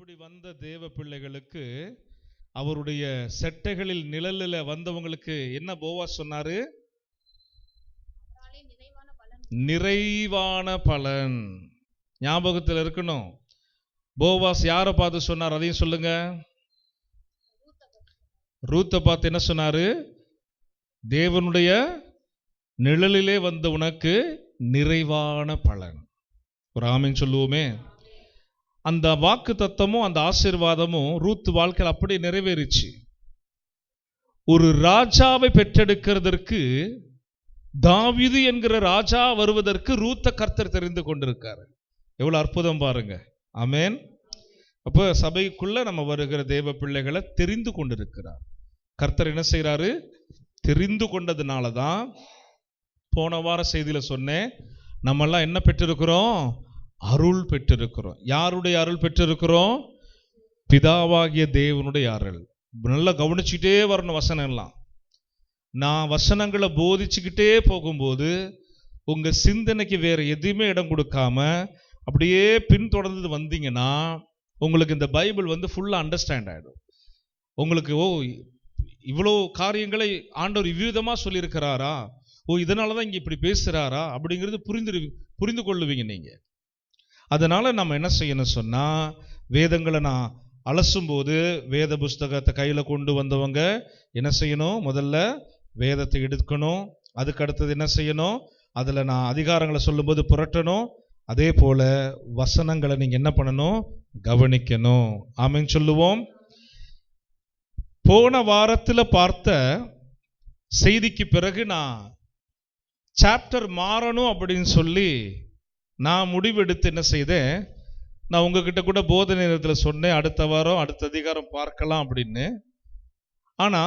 அப்படி வந்த தேவ பிள்ளைகளுக்கு அவருடைய செட்டைகளில் நிழலில் வந்தவங்களுக்கு என்ன போவாஸ் சொன்னாரு? நிறைவான பலன். ஞாபகத்தில் இருக்கணும். போவாஸ் யாரை பார்த்து சொன்னார்? அதையும் சொல்லுங்க. ரூத்தை பார்த்து என்ன சொன்னாரு? தேவனுடைய நிழலிலே வந்த உனக்கு நிறைவான பலன். ஒரு ஆமீன் சொல்லுவோமே. அந்த வாக்கு தத்தமும் அந்த ஆசீர்வாதமும் ரூத் வாழ்க்கையில் அப்படி நிறைவேறிச்சு. ஒரு ராஜாவை பெற்றெடுக்கிறதற்கு, தாவீது என்கிற ராஜா வருவதற்கு ரூத்த கர்த்தர் தெரிந்து கொண்டிருக்காரு. எவ்வளவு அற்புதம் பாருங்க. ஆமென். அப்ப சபைக்குள்ள நம்ம வருகிற தேவ பிள்ளைகளை தெரிந்து கொண்டிருக்கிறார் கர்த்தர். என்ன செய்யறாரு? தெரிந்து கொண்டதுனாலதான் போன வார செய்தியில சொன்னேன், நம்ம எல்லாம் என்ன பெற்றிருக்கிறோம்? அருள் பெற்றிருக்கிறோம். யாருடைய அருள் பெற்றிருக்கிறோம்? பிதாவாகிய தேவனுடைய அருள். நல்லா கவனிச்சுட்டே வரணும் வசனம் எல்லாம். நான் வசனங்களை போதிச்சுக்கிட்டே போகும்போது உங்க சிந்தனைக்கு வேற எதுவுமே இடம் கொடுக்காம அப்படியே பின்தொடர்ந்து வந்தீங்கன்னா உங்களுக்கு இந்த பைபிள் ஃபுல்லா அண்டர்ஸ்டாண்ட் ஆயிடும். உங்களுக்கு இவ்வளோ காரியங்களை ஆண்டவர் இவ்விதமா சொல்லியிருக்கிறாரா, இதனாலதான் இங்க இப்படி பேசுறாரா அப்படிங்கிறது புரிந்து கொள்ளுவீங்க நீங்க. அதனால நம்ம என்ன செய்யணும் சொன்னா, வேதங்களை நான் அலசும் போது வேத புஸ்தகத்தை கையில கொண்டு வந்தவங்க என்ன செய்யணும்? முதல்ல வேதத்தை எடுக்கணும். அதுக்கு அடுத்தது என்ன செய்யணும்? அதுல நான் அதிகாரங்களை சொல்லும் போது புரட்டணும். அதே போல வசனங்களை நீங்க என்ன பண்ணணும்? கவனிக்கணும். ஆமென் சொல்லுவோம். போன வாரத்துல பார்த்த செய்திக்கு பிறகு நான் சாப்டர் மாறணும் அப்படின்னு சொல்லி நான் முடிவெடுத்து என்ன செய்தேன், நான் உங்ககிட்ட கூட போதனை நேரத்தில் சொன்னேன், அடுத்த வாரம் அடுத்த அதிகாரம் பார்க்கலாம் அப்படின்னு. ஆனா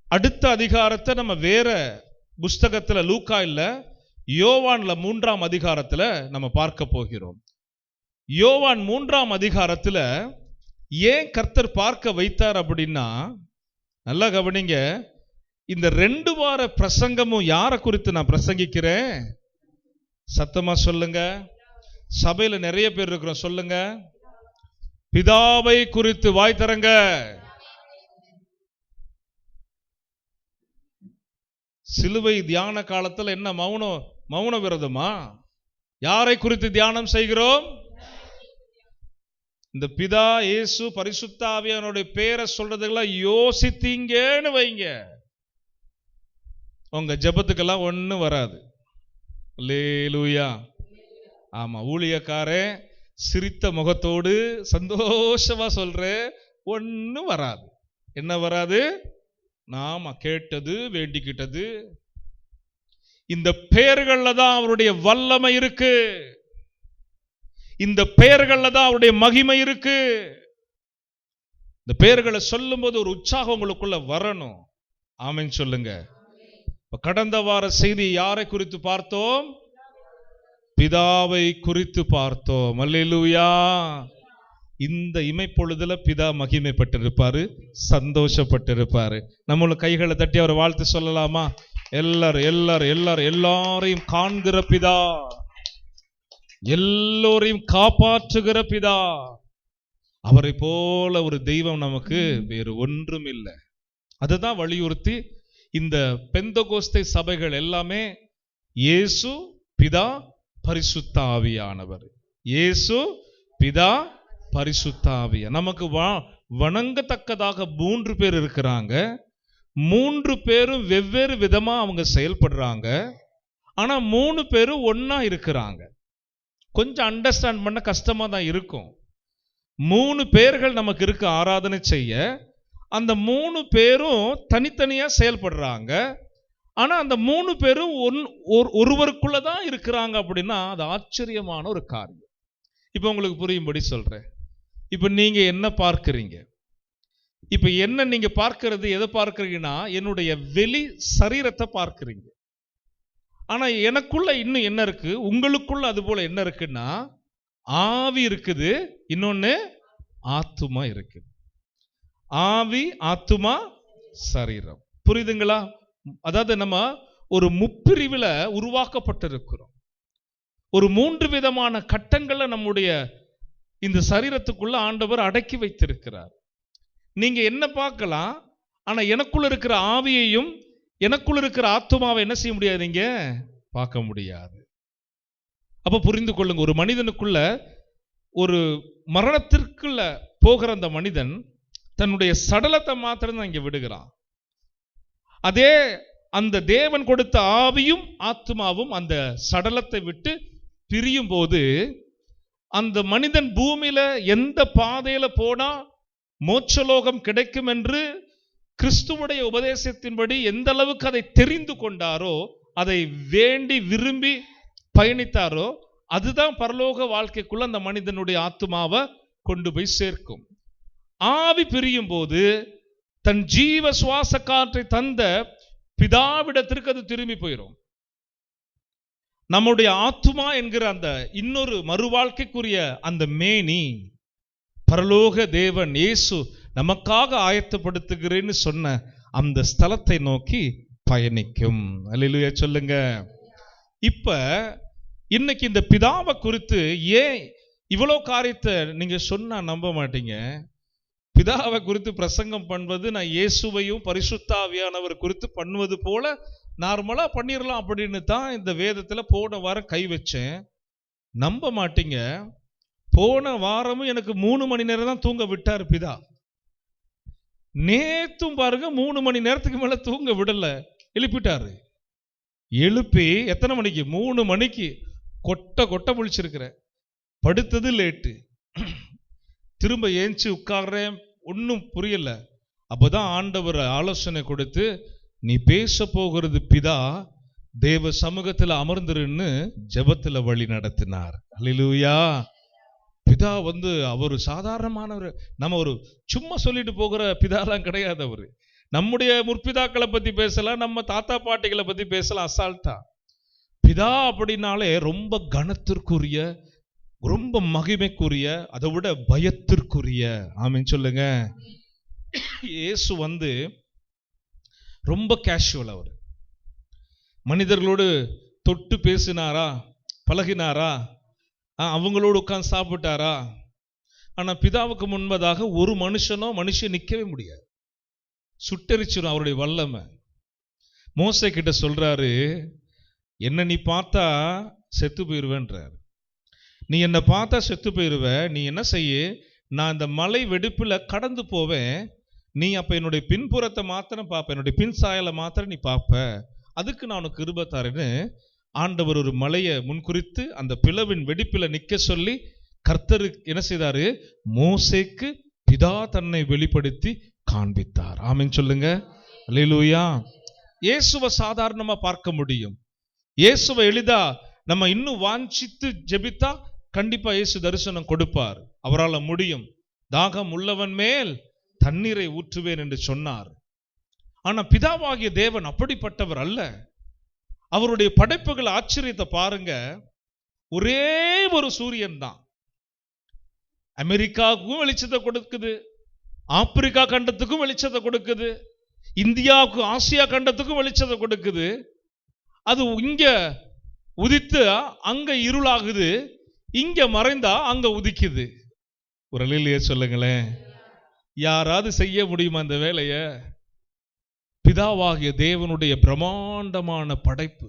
அடுத்த அதிகாரத்தை நம்ம வேற புஸ்தகத்துல, லூக்கா இல்ல, யோவான்ல 3ஆம் அதிகாரத்துல நம்ம பார்க்க போகிறோம். யோவான் 3ஆம் அதிகாரத்துல ஏன் கர்த்தர் பார்க்க வைத்தார் அப்படின்னா, நல்லா கவனிங்க. இந்த 2 வார பிரசங்கமும் யாரை குறித்து நான் பிரசங்கிக்கிறேன்? சத்தமா சொல்லுங்க. சபையில நிறைய பேர் இருக்கிறோம், சொல்லுங்க. பிதாவை குறித்து. வாய் தரங்க. சிலுவை தியான காலத்துல என்ன மௌன விரதமா? யாரை குறித்து தியானம் செய்கிறோம்? இந்த பிதா, இயேசு, பரிசுத்த ஆவியானவருடைய பேரை சொல்றதுக்கெல்லாம் யோசித்தீங்கன்னு வைங்க, உங்க ஜெபத்துக்கெல்லாம் ஒண்ணும் வராது. அல்லேலூயா. ஆமா, ஊழியக்காரே சிரித்த முகத்தோடு சந்தோஷமா சொல்ற, ஒண்ணும் வராது. என்ன வராது? நாம கேட்டது, வேண்டிக்கிட்டது. இந்த பெயர்கள்ல தான் அவருடைய வல்லமை இருக்கு. இந்த பெயர்கள்ல தான் அவருடைய மகிமை இருக்கு. இந்த பெயர்களை சொல்லும் போது ஒரு உற்சாகம் உங்களுக்குள்ள வரணும். ஆமென் சொல்லுங்க. கடந்த வார செய்தி யாரை குறித்து பார்த்தோம்? பிதாவை குறித்து பார்த்தோம். அல்லேலூயா. இந்த இமைப்பொழுதுல பிதா மகிமைப்பட்டிருப்பாரு, சந்தோஷப்பட்டிருப்பாரு. நம்மளும் கைகளை தட்டி அவரை வாழ்த்து சொல்லலாமா? எல்லாரையும் காண்கிற பிதா, எல்லோரையும் காப்பாற்றுகிற பிதா, அவரை போல ஒரு தெய்வம் நமக்கு வேறு ஒன்றும் இல்லை. அதுதான் வலியுறுத்தி இந்த பெந்தகோஸ்தே சபைகள் எல்லாமே இயேசு, பிதா, பரிசுத்த ஆவியானவர். இயேசு, பிதா, பரிசுத்த ஆவியானவர். நமக்கு வணங்கத்தக்கதாக 3 பேர் இருக்கிறாங்க. 3 பேரும் வெவ்வேறு விதமா அவங்க செயல்படுறாங்க. ஆனா 3 பேரும் ஒன்னா இருக்கிறாங்க. கொஞ்சம் அண்டர்ஸ்டாண்ட் பண்ண கஷ்டமா தான் இருக்கும். 3 பேர்கள் நமக்கு இருக்கு ஆராதனை செய்ய. அந்த 3 பேரும் தனித்தனியா செயல்படுறாங்க. ஆனா அந்த 3 பேரும் ஒருவருக்குள்ளதான் இருக்கிறாங்க அப்படின்னா அது ஆச்சரியமான ஒரு காரியம். இப்ப உங்களுக்கு புரியும்படி சொல்றேன். இப்ப நீங்க என்ன பார்க்கிறீங்க? இப்ப என்ன நீங்க பார்க்கிறது? எதை பார்க்கிறீங்கன்னா, என்னுடைய வெளி சரீரத்தை பார்க்கிறீங்க. ஆனா எனக்குள்ள இன்னும் என்ன இருக்கு? உங்களுக்குள்ள அது போல என்ன இருக்குன்னா, ஆவி இருக்குது, இன்னொன்னு ஆத்துமா இருக்கு. ஆவி, ஆத்துமா, சரீரம். புரியுதுங்களா? அதாவது நம்ம ஒரு முப்பிரிவுல உருவாக்கப்பட்டிருக்கிறோம். ஒரு 3 விதமான கட்டங்கள்ல நம்முடைய இந்த சரீரத்துக்குள்ள ஆண்டவர் அடக்கி வைத்திருக்கிறார். நீங்க என்ன பார்க்கலாம், ஆனா எனக்குள்ள இருக்கிற ஆவியையும் எனக்குள்ள இருக்கிற ஆத்துமாவை என்ன செய்ய முடியாது, நீங்க பார்க்க முடியாது. அப்ப புரிந்து கொள்ளுங்க, ஒரு மனிதனுக்குள்ள ஒரு மரணத்திற்குள்ள போகிற அந்த மனிதன் தன்னுடைய சடலத்தை மாத்திரம் தான் இங்க விடுகிறான். அதே அந்த தேவன் கொடுத்த ஆவியும் ஆத்துமாவும் அந்த சடலத்தை விட்டு பிரியும் போது அந்த மனிதன் பூமியில எந்த பாதையில போனா மோட்சலோகம் கிடைக்கும் என்று கிறிஸ்துவுடைய உபதேசத்தின்படி எந்த அளவுக்கு அதை தெரிந்து கொண்டாரோ, அதை வேண்டி விரும்பி பயணித்தாரோ, அதுதான் பரலோக வாழ்க்கைக்குள்ள அந்த மனிதனுடைய ஆத்துமாவை கொண்டு போய் சேர்க்கும். ஆவி பிரியும் போது தன் ஜீவ சுவாச காற்றை தந்த பிதாவிடத்திற்கு அது திரும்பி போயிடும். நம்முடைய ஆத்துமா என்கிற அந்த இன்னொரு மறுவாழ்க்கைக்குரிய அந்த மேனி பரலோக தேவன் இயேசு நமக்காக ஆயத்தப்படுத்துகிறேன்னு சொன்ன அந்த ஸ்தலத்தை நோக்கி பயணிக்கும். அல்லேலூயா சொல்லுங்க. இப்ப இன்னைக்கு இந்த பிதாவை குறித்து ஏன் இவ்வளோ காரியத்தை நீங்க சொன்னா நம்ப மாட்டீங்க. பிதாவை குறித்து பிரசங்கம் பண்ணுவது நான் இயேசுவையும் பரிசுத்த ஆவியானவர் குறித்து பண்ணுவது போல நார்மலா பண்ணிடலாம் அப்படின்னு தான் இந்த வேதத்துல போன வாரம் கை வச்சேன். நம்ப மாட்டீங்க, போன வாரமும் எனக்கு 3 மணி நேரம் தான் தூங்க விட்டார் பிதா. நேத்தும் பாருங்க 3 மணி நேரத்துக்கு மேல தூங்க விடல, எழுப்பிட்டாரு. எழுப்பி எத்தனை மணிக்கு, 3 மணிக்கு கொட்ட முழிச்சிருக்கிறேன். படுத்தது லேட்டு, திரும்ப ஏஞ்சி உட்கார்றேன், ஒன்றும் புரியல. அப்போதான் ஆண்டவர் ஆலோசனை கொடுத்து, நீ பேச போகிறது பிதா, தேவ சமூகத்தில் அமர்ந்துருன்னு ஜெபத்துல வழி நடத்தினார். அல்லேலூயா. பிதா அவர் சாதாரணமானவர், நம்ம ஒரு சும்மா சொல்லிட்டு போகிற பிதாலாம் கிடையாது. அவரு நம்முடைய முற்பிதாக்களை பத்தி பேசலாம், நம்ம தாத்தா பாட்டிகளை பத்தி பேசலாம் அசால்ட்டா. பிதா அப்படின்னாலே ரொம்ப கனத்திற்குரிய, ரொம்ப மகிமைக்குரிய, அதை விட பயத்திற்குரிய. ஆமென் சொல்லுங்க. இயேசு ரொம்ப கேஷுவல். அவர் மனிதர்களோடு தொட்டு பேசினாரா, பழகினாரா, அவங்களோடு உட்கார்ந்து சாப்பிட்டாரா? ஆனா பிதாவுக்கு முன்பதாக ஒரு மனுஷன் நிற்கவே முடியாது, சுட்டெரிச்சிடும் அவருடைய வல்லமை. மோசே கிட்ட சொல்றாரு, என்ன நீ பார்த்தா செத்து போயிருவேன்றார். நீ என்னை பார்த்தா செத்து போயிருவ, நீ என்ன செய்ய, நான் இந்த மலை வெடிப்புல கடந்து போவேன், நீ அப்ப என்னுடைய பின்புறத்தை மாத்திரம் பார்ப்ப, என்னுடைய பின் சாயலை மாத்திரம் நீ பார்ப்ப, அதுக்கு நான் உனக்கு கிருபை தரேன்னு ஆண்டவர் ஒரு மலையை முன்குறித்து அந்த பிளவின் வெடிப்பில் நிற்க சொல்லி கர்த்தர் என்ன செய்தாரு, மோசேக்கு பிதா தன்னை வெளிப்படுத்தி காண்பித்தார். ஆமென் சொல்லுங்க. அல்லேலூயா. இயேசுவை சாதாரணமா பார்க்க முடியும், இயேசுவை எளிதா நம்ம இன்னும் வாஞ்சித்து ஜெபித்தா கண்டிப்பா இயேசு தரிசனம் கொடுப்பார், அவரால் முடியும். தாகம் உள்ளவன் மேல் தண்ணீரை ஊற்றுவேன் என்று சொன்னார். ஆனா பிதாவாகிய தேவன் அப்படிப்பட்டவர் அல்ல. அவருடைய படைப்புகள் ஆச்சரியத்தை பாருங்க. ஒரே ஒரு சூரியன் தான் அமெரிக்காவுக்கும் வெளிச்சத்தை கொடுக்குது, ஆப்பிரிக்கா கண்டத்துக்கும் வெளிச்சத்தை கொடுக்குது, இந்தியாவுக்கும் ஆசியா கண்டத்துக்கும் வெளிச்சத்தை கொடுக்குது. அது இங்க உதித்து அங்க இருளாகுது, இங்க மறைந்தா அங்க உதிக்குது. ஒரு அல்லேலூயா சொல்லுங்களேன். யாராவது செய்ய முடியுமா அந்த வேலைய? பிதாவாகிய தேவனுடைய பிரம்மாண்டமான படைப்பு,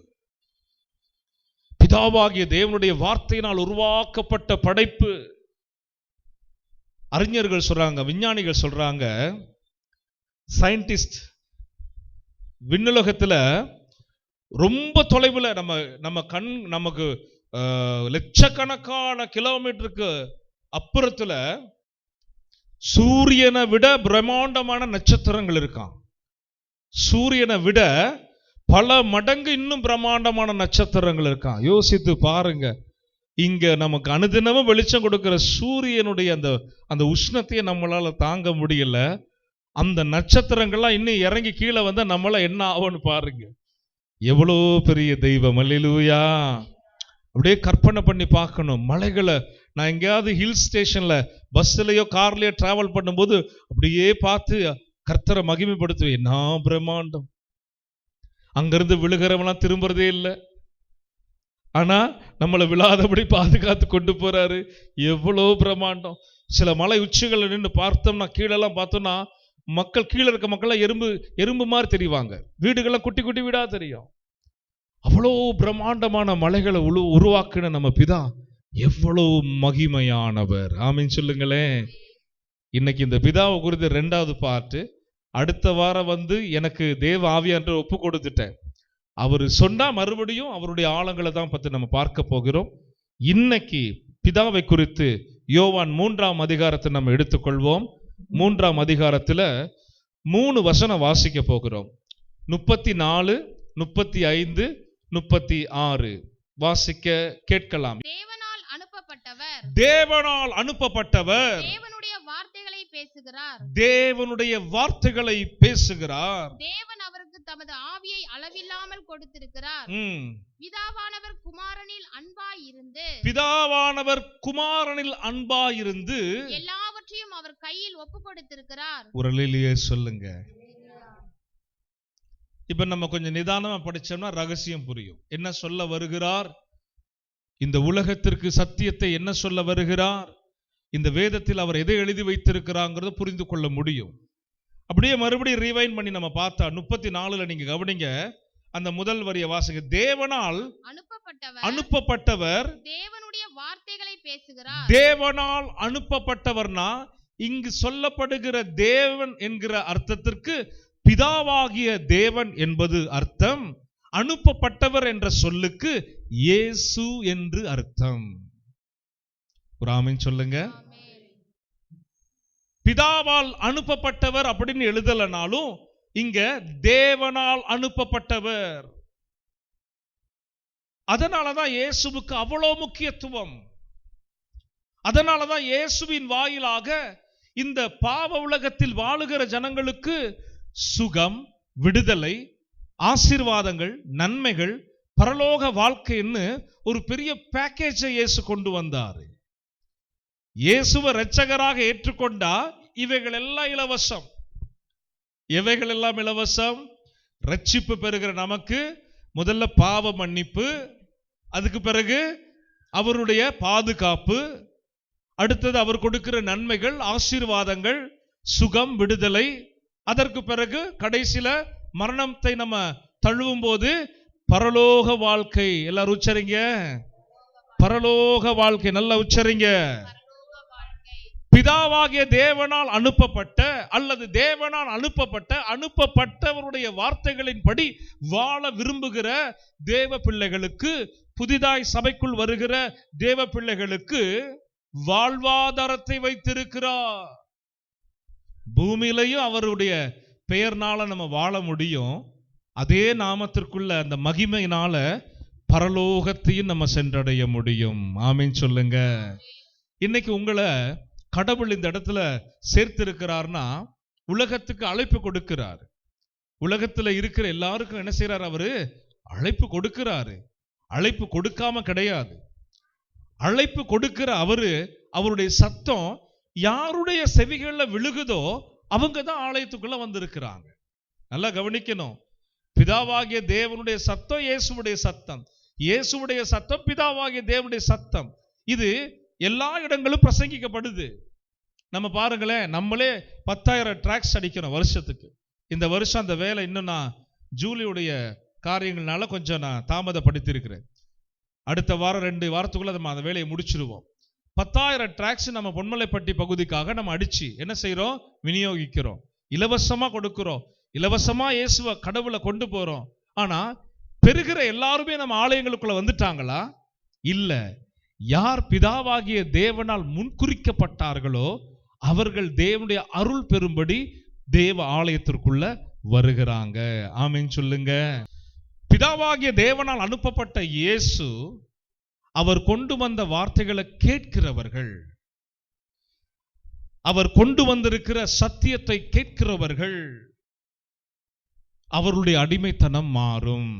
பிதாவாகிய தேவனுடைய வார்த்தையினால் உருவாக்கப்பட்ட படைப்பு. அறிஞர்கள் சொல்றாங்க, விஞ்ஞானிகள் சொல்றாங்க, சயின்டிஸ்ட் விண்ணுலகத்துல ரொம்ப தொலைவில் நமக்கு லட்சக்கணக்கான கிலோமீட்டருக்கு அப்புறத்துல சூரியனை விட பிரம்மாண்டமான நட்சத்திரங்கள் இருக்கான். சூரியனை விட பல மடங்கு இன்னும் பிரம்மாண்டமான நட்சத்திரங்கள் இருக்கான். யோசித்து பாருங்க. இங்க நமக்கு அனுதினமும் வெளிச்சம் கொடுக்கிற சூரியனுடைய அந்த உஷ்ணத்தையே நம்மளால தாங்க முடியல. அந்த நட்சத்திரங்கள்லாம் இன்னும் இறங்கி கீழே வந்தா நம்மள என்ன ஆகும்னு பாருங்க. எவ்வளோ பெரிய தெய்வம். அல்லேலூயா. அப்படியே கற்பனை பண்ணி பார்க்கணும். மலைகளை நான் எங்கேயாவது ஹில் ஸ்டேஷன்ல பஸ்லயோ கார்லயோ டிராவல் பண்ணும்போது அப்படியே பார்த்து கர்த்தரை மகிமைப்படுத்துவேன். நான் பிரம்மாண்டம். அங்கிருந்து விழுகிறவெல்லாம் திரும்புறதே இல்லை. ஆனா நம்மளை விழாதபடி பாதுகாத்து கொண்டு போறாரு. எவ்வளோ பிரமாண்டம்! சில மலை உச்சிகளை நின்று பார்த்தோம்னா, கீழெல்லாம் பார்த்தோம்னா மக்கள், கீழே இருக்க மக்கள் எறும்பு மாதிரி தெரிவாங்க. வீடுகள்லாம் குட்டி குட்டி வீடா தெரியும். அவ்வளோ பிரம்மாண்டமான மலைகளை உருவாக்குன நம்ம பிதா எவ்வளவு மகிமையானவர். ஆமீன் சொல்லுங்களேன். இன்னைக்கு இந்த பிதாவை குறித்து 2வது பார்ட்டு. அடுத்த வாரம் எனக்கு தேவ ஆவியானவரை ஒப்பு கொடுத்துட்டேன். அவர் சொன்னா மறுபடியும் அவருடைய ஆழங்களை தான் பத்தி நம்ம பார்க்க போகிறோம். இன்னைக்கு பிதாவை குறித்து யோவான் 3ஆம் அதிகாரத்தை நம்ம எடுத்துக்கொள்வோம். 3ஆம் அதிகாரத்துல 3 வசனம் வாசிக்க போகிறோம். 34, 35, 36 வாசிக்க கேட்கலாம். தேவனால் அனுப்பப்பட்டவர் தேவனுடைய வார்த்தைகளை பேசுகிறார். தேவன் அவருக்கு தமது ஆவியை அளவில்லாமல் கொடுத்திருக்கிறார். பிதாவானவர் குமாரனில் அன்பாயிருந்து எல்லாவற்றையும் அவர் கையில் ஒப்பு கொடுத்திருக்கிறார். ஒரு அல்லேலூயா சொல்லுங்க. இப்ப நம்ம கொஞ்சம் நிதானமா படிச்சோம்னா ரகசியம் புரியும். என்ன சொல்ல வருகிறார்? இந்த உலகத்திற்கு சத்தியத்தை என்ன சொல்ல வருகிறார்? இந்த வேதத்தில் அவர் எதை எழுதி வைத்திருக்கிறாங்கிறத புரிந்து கொள்ள முடியும். அப்படியே மறுபடியும் ரீவைண்ட் பண்ணி நம்ம பார்த்தா 34ல நீங்க கவனிங்க, அந்த முதல் வரிய வாசிங்க. தேவனால் அனுப்பப்பட்டவர் தேவனுடைய வார்த்தைகளை பேசுகிறார். தேவனால் அனுப்பப்பட்டவர்னா இங்கு சொல்லப்படுகிற தேவன் என்கிற அர்த்தத்திற்கு பிதாவாகிய தேவன் என்பது அர்த்தம். அனுப்பப்பட்டவர் என்ற சொல்லுக்கு இயேசு என்று அர்த்தம். ஒரு ஆமென் சொல்லுங்க. பிதாவால் அனுப்பப்பட்டவர் அப்படின்னு எழுதலனாலும் இங்க தேவனால் அனுப்பப்பட்டவர். அதனாலதான் இயேசுவுக்கு அவ்வளவு முக்கியத்துவம். அதனாலதான் இயேசுவின் வாயிலாக இந்த பாவ உலகத்தில் வாழுகிற ஜனங்களுக்கு சுகம், விடுதலை, ஆசீர்வாதங்கள், நன்மைகள், பரலோக வாழ்க்கைன்னு ஒரு பெரிய பேக்கேஜை இயேசு கொண்டு வந்தார். இயேசுவை இரட்சகராக ஏற்றுக்கொண்டா இவைகள் எல்லாம் இலவசம். எவைகள் எல்லாம் இலவசம்? ரட்சிப்பு பெறுகிற நமக்கு முதல்ல பாவ மன்னிப்பு, அதுக்கு பிறகு அவருடைய பாதுகாப்பு, அடுத்தது அவர் கொடுக்கிற நன்மைகள், ஆசீர்வாதங்கள், சுகம், விடுதலை, அதற்கு பிறகு கடைசியில மரணத்தை நம்ம தழுவும் போது பரலோக வாழ்க்கை. எல்லாரும் உச்சரிங்க, பரலோக வாழ்க்கை. நல்லா உச்சரிங்க. பிதாவாகிய தேவனால் அனுப்பப்பட்ட அல்லது தேவனால் அனுப்பப்பட்டவருடைய வார்த்தைகளின்படி வாழ விரும்புகிற தேவ பிள்ளைகளுக்கு, புதிதாய் சபைக்குள் வருகிற தேவ பிள்ளைகளுக்கு வாழ்வாதாரத்தை வைத்திருக்கிறார். பூமியிலையும் அவருடைய பெயர்னால நம்ம வாழ முடியும். அதே நாமத்திற்குள்ள அந்த மகிமையினால பரலோகத்தையும் நம்ம சென்றடைய முடியும். ஆமீன் சொல்லுங்க. இன்னைக்கு உங்களை கடவுள் இந்த இடத்துல சேர்த்திருக்கிறார்னா உலகத்துக்கு அழைப்பு கொடுக்கிறார். உலகத்துல இருக்கிற எல்லாருக்கும் என்ன செய்யறாரு? அவரு அழைப்பு கொடுக்கிறாரு. அழைப்பு கொடுக்காம கிடையாது. அழைப்பு கொடுக்கிற அவருடைய சத்தம் யாருடைய செவிகள்ல விழுகுதோ அவங்க தான் ஆலயத்துக்குள்ள வந்திருக்கிறாங்க. நல்லா கவனிக்கணும். பிதாவாகிய தேவனுடைய சத்தம் இயேசுவுடைய சத்தம், இயேசுவுடைய சத்தம் பிதாவாகிய தேவனுடைய சத்தம். இது எல்லா இடங்களும் பிரசங்கிக்கப்படுது. நம்ம பாருங்களேன், நம்மளே 10,000 ட்ராக்ஸ் அடிக்கிறோம் வருஷத்துக்கு. இந்த வருஷம் அந்த வேலை இன்னும் நான் ஜூலியுடைய காரியங்கள்னால கொஞ்சம் நான் தாமதப்படுத்தியிருக்கிறேன். அடுத்த வாரம் 2 வாரத்துக்குள்ள நம்ம அந்த வேலையை முடிச்சிருவோம். 10,000 ட்ராக்ஸ் நம்ம பொன்மலைப்பட்டி பகுதிக்காக நம்ம அடிச்சு என்ன செய்யறோம்? விநியோகிக்கிறோம். இலவசமா கொடுக்கிறோம். இலவசமா இயேசுவை கடவுளை கொண்டு போறோம். ஆனா பெறுகிற எல்லாருமே நம்ம ஆலயங்களுக்குள்ள வந்துட்டாங்களா? இல்ல. யார் பிதாவாகிய தேவனால் முன்குறிக்கப்பட்டார்களோ அவர்கள் தேவனுடைய அருள் பெறும்படி தேவ ஆலயத்திற்குள்ள வருகிறாங்க. ஆமென் சொல்லுங்க. பிதாவாகிய தேவனால் அனுப்பப்பட்ட இயேசு அவர் கொண்டு வந்த வார்த்தைகளை கேட்கிறவர்கள், அவர் கொண்டு வந்திருக்கிற சத்தியத்தை கேட்கிறவர்கள், அவருடைய அடிமைத்தனம் மாறும்.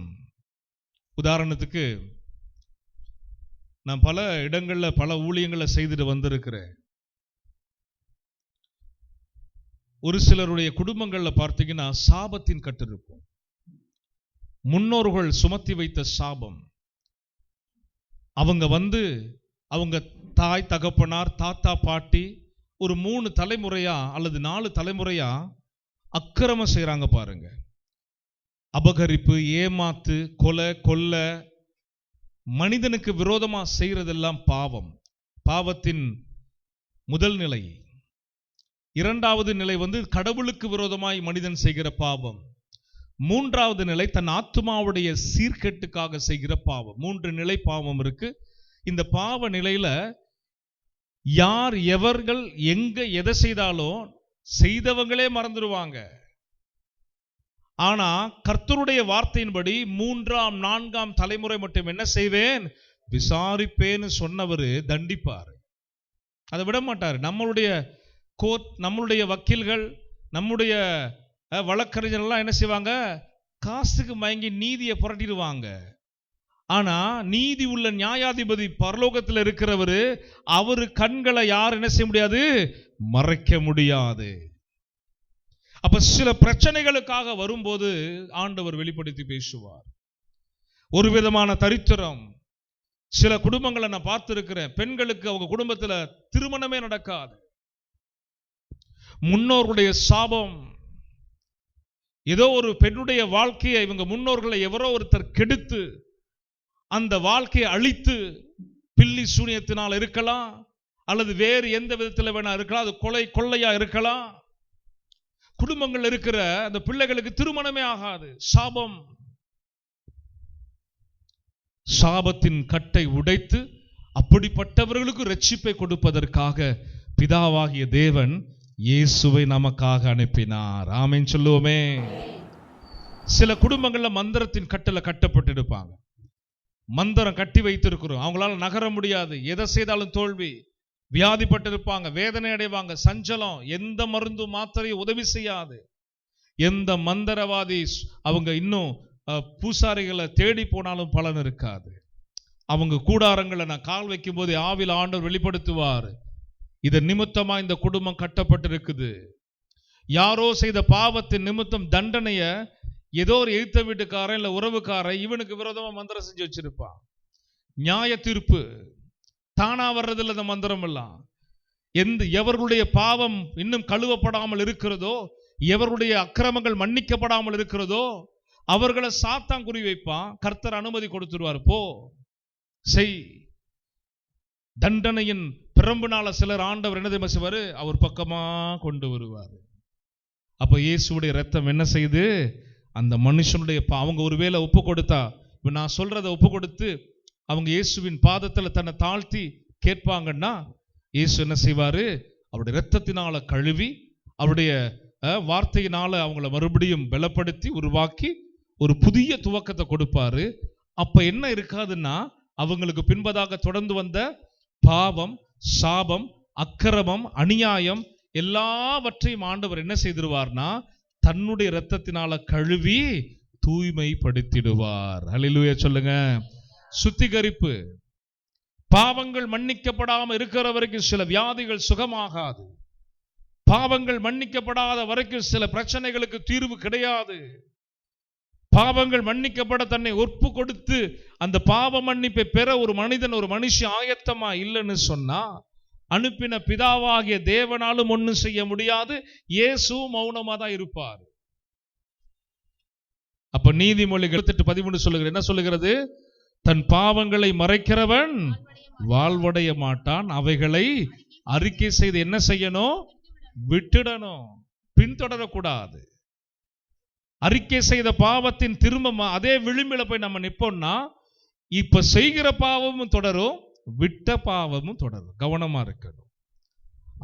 உதாரணத்துக்கு நான் பல இடங்கள்ல பல ஊழியங்களை செய்துட்டு வந்திருக்கிறேன். ஒரு சிலருடைய குடும்பங்கள்ல பார்த்தீங்கன்னா சாபத்தின் கட்டு இருக்கும். முன்னோர்கள் சுமத்தி வைத்த சாபம். அவங்க அவங்க தாய் தகப்பனார் தாத்தா பாட்டி ஒரு 3 தலைமுறையா அல்லது 4 தலைமுறையா அக்கிரமம் செய்றாங்க பாருங்க. அபகரிப்பு, ஏமாத்து, கொலை, கொள்ளை, மனிதனுக்கு விரோதமா செய்யறதெல்லாம் பாவம். பாவத்தின் முதல் நிலை. இரண்டாவது நிலை கடவுளுக்கு விரோதமாய் மனிதன் செய்கிற பாவம். மூன்றாவது நிலை தன் ஆத்துமாவுடைய சீர்கேட்டுக்காக செய்கிற பாவம். 3 நிலை பாவம் இருக்கு. இந்த பாவ நிலையில யார் எவர்கள் எங்க எதை செய்தாலும் செய்தவங்களே மறந்துடுவாங்க. ஆனா கர்த்தருடைய வார்த்தையின்படி 3ஆம் 4ஆம் தலைமுறை மட்டும் என்ன செய்வேன், விசாரிப்பேன்னு சொன்னவர் தண்டிப்பார். அதை விட மாட்டார். நம்மளுடைய கோர்ட், நம்மளுடைய வக்கீல்கள், நம்முடைய வழக்கறிஞர்கள்லாம் என்ன செய்வாங்க, காசுக்கு மயங்கி நீதியை புரட்டிடுவாங்க. ஆனா நீதி உள்ள நியாயாதிபதி பரலோகத்தில் இருக்கிறவர், அவரு கண்களை யார் என்ன செய்ய முடியாது, மறைக்க முடியாது. அப்ப சில பிரச்சனைகளுக்காக வரும்போது ஆண்டவர் வெளிப்படுத்தி பேசுவார். ஒரு விதமான தரித்திரம். சில குடும்பங்களை நான் பார்த்திருக்கிறேன், பெண்களுக்கு அவங்க குடும்பத்துல திருமணமே நடக்காது. முன்னோர்களுடைய சாபம். ஏதோ ஒரு பெண்ணுடைய வாழ்க்கையை இவங்க முன்னோர்களை எவரோ ஒருத்தர் கெடுத்து அந்த வாழ்க்கையை அழித்து, பில்லி சூனியத்தினால் இருக்கலாம் அல்லது வேறு எந்த விதத்தில் வேணா இருக்கலாம், அது கொள்ளையா இருக்கலாம். குடும்பங்கள் இருக்கிற அந்த பிள்ளைகளுக்கு திருமணமே ஆகாது. சாபம். சாபத்தின் கட்டை உடைத்து அப்படிப்பட்டவர்களுக்கு இரட்சிப்பை கொடுப்பதற்காக பிதாவாகிய தேவன் இயேசுவை நமக்காக அனுப்பினார். ஆமென் சொல்லுவோமே. சில குடும்பங்கள்ல மந்திரத்தின் கட்டளை கட்டப்பட்டிருப்பாங்க. மந்திரம் கட்டி வைத்திருக்கிறோம், அவங்களால நகர முடியாது, எதை செய்தாலும் தோல்வி, வியாதிப்பட்டிருப்பாங்க, வேதனை அடைவாங்க, சஞ்சலம், எந்த மருந்து மாத்திரையும் உதவி செய்யாது. எந்த மந்திரவாதி அவங்க இன்னும் பூசாரிகளை தேடி போனாலும் பலன் இருக்காது. அவங்க கூடாரங்களை நான் கால் வைக்கும் போது ஆவில ஆண்டவர் வெளிப்படுத்துவார், இதன் நிமித்தமா இந்த குடும்பம் கட்டப்பட்டிருக்குது. யாரோ செய்த பாவத்தின் நிமித்தம் தண்டனைய ஏதோ ஒரு எய்த்த வீட்டுக்காரன் இல்ல உறவுக்காரன் இவனுக்கு விரோதமா மந்திரம் செஞ்சு வச்சிருப்பான். நியாய தீர்ப்பு தானா வர்றதில்லை. இந்த மந்திரம் எல்லாம் எவர்களுடைய பாவம் இன்னும் கழுவப்படாமல் இருக்கிறதோ, எவருடைய அக்கிரமங்கள் மன்னிக்கப்படாமல் இருக்கிறதோ அவர்களை சாத்தான் குறி வைப்பான். கர்த்தர் அனுமதி கொடுத்துருவார், போ செய். தண்டனையின் பிரம்புனால சிலர் ஆண்டவர் என்ன செய்வாரு, அவர் பக்கமா கொண்டு வருவார். அப்ப இயேசுடைய ரத்தம் என்ன செய்யுது, அந்த மனுஷனுடைய அவங்க ஒருவேளை ஒப்பு கொடுத்தா, இப்ப நான் சொல்றதை ஒப்பு கொடுத்து அவங்க இயேசுவின் பாதத்துல தன்னை தாழ்த்தி கேட்பாங்கன்னா இயேசு என்ன செய்வாரு, அவருடைய இரத்தத்தினால கழுவி அவருடைய வார்த்தையினால அவங்கள மறுபடியும் பலப்படுத்தி உருவாக்கி ஒரு புதிய துவக்கத்தை கொடுப்பாரு. அப்ப என்ன இருக்காதுன்னா, அவங்களுக்கு பின்பதாக தொடர்ந்து வந்த பாவம், சாபம், அக்கிரமம், அநியாயம் எல்லாவற்றையும் ஆண்டவர் என்ன செய்திருவார்னா தன்னுடைய இரத்தத்தினால கழுவி தூய்மைப்படுத்திடுவார். அல்லேலூயா சொல்லுங்க. சுத்திகரிப்பு. பாவங்கள் மன்னிக்கப்படாமல் இருக்கிற வரைக்கும் சில வியாதிகள் சுகமாகாது. பாவங்கள் மன்னிக்கப்படாத வரைக்கும் சில பிரச்சனைகளுக்கு தீர்வு கிடையாது. பாவங்கள் மன்னிக்கப்பட தன்னை ஒப்பு கொடுத்து அந்த பாவ மன்னிப்பை பெற ஒரு மனிதன் ஒரு மனுஷன் ஆயத்தமா இல்லைன்னு சொன்னா அனுப்பின பிதாவாகிய தேவனாலும் ஒன்றும் செய்ய முடியாது. இயேசு மௌனமா தான் இருப்பார். அப்ப நீதிமொழிகள் 8:13 சொல்லுகிறது, என்ன சொல்லுகிறது, தன் பாவங்களை மறைக்கிறவன் வாழ்வடைய மாட்டான், அவைகளை அறிக்கை செய்து என்ன செய்யணும், விட்டுடணும், பின்தொடரக்கூடாது. அறிக்கை செய்த பாவத்தின் திரும்ப அதே விளிம்பில போய் நம்ம நிப்போம்னா இப்ப செய்கிற பாவமும் தொடரும், விட்ட பாவமும் தொடரும். கவனமா இருக்கணும்.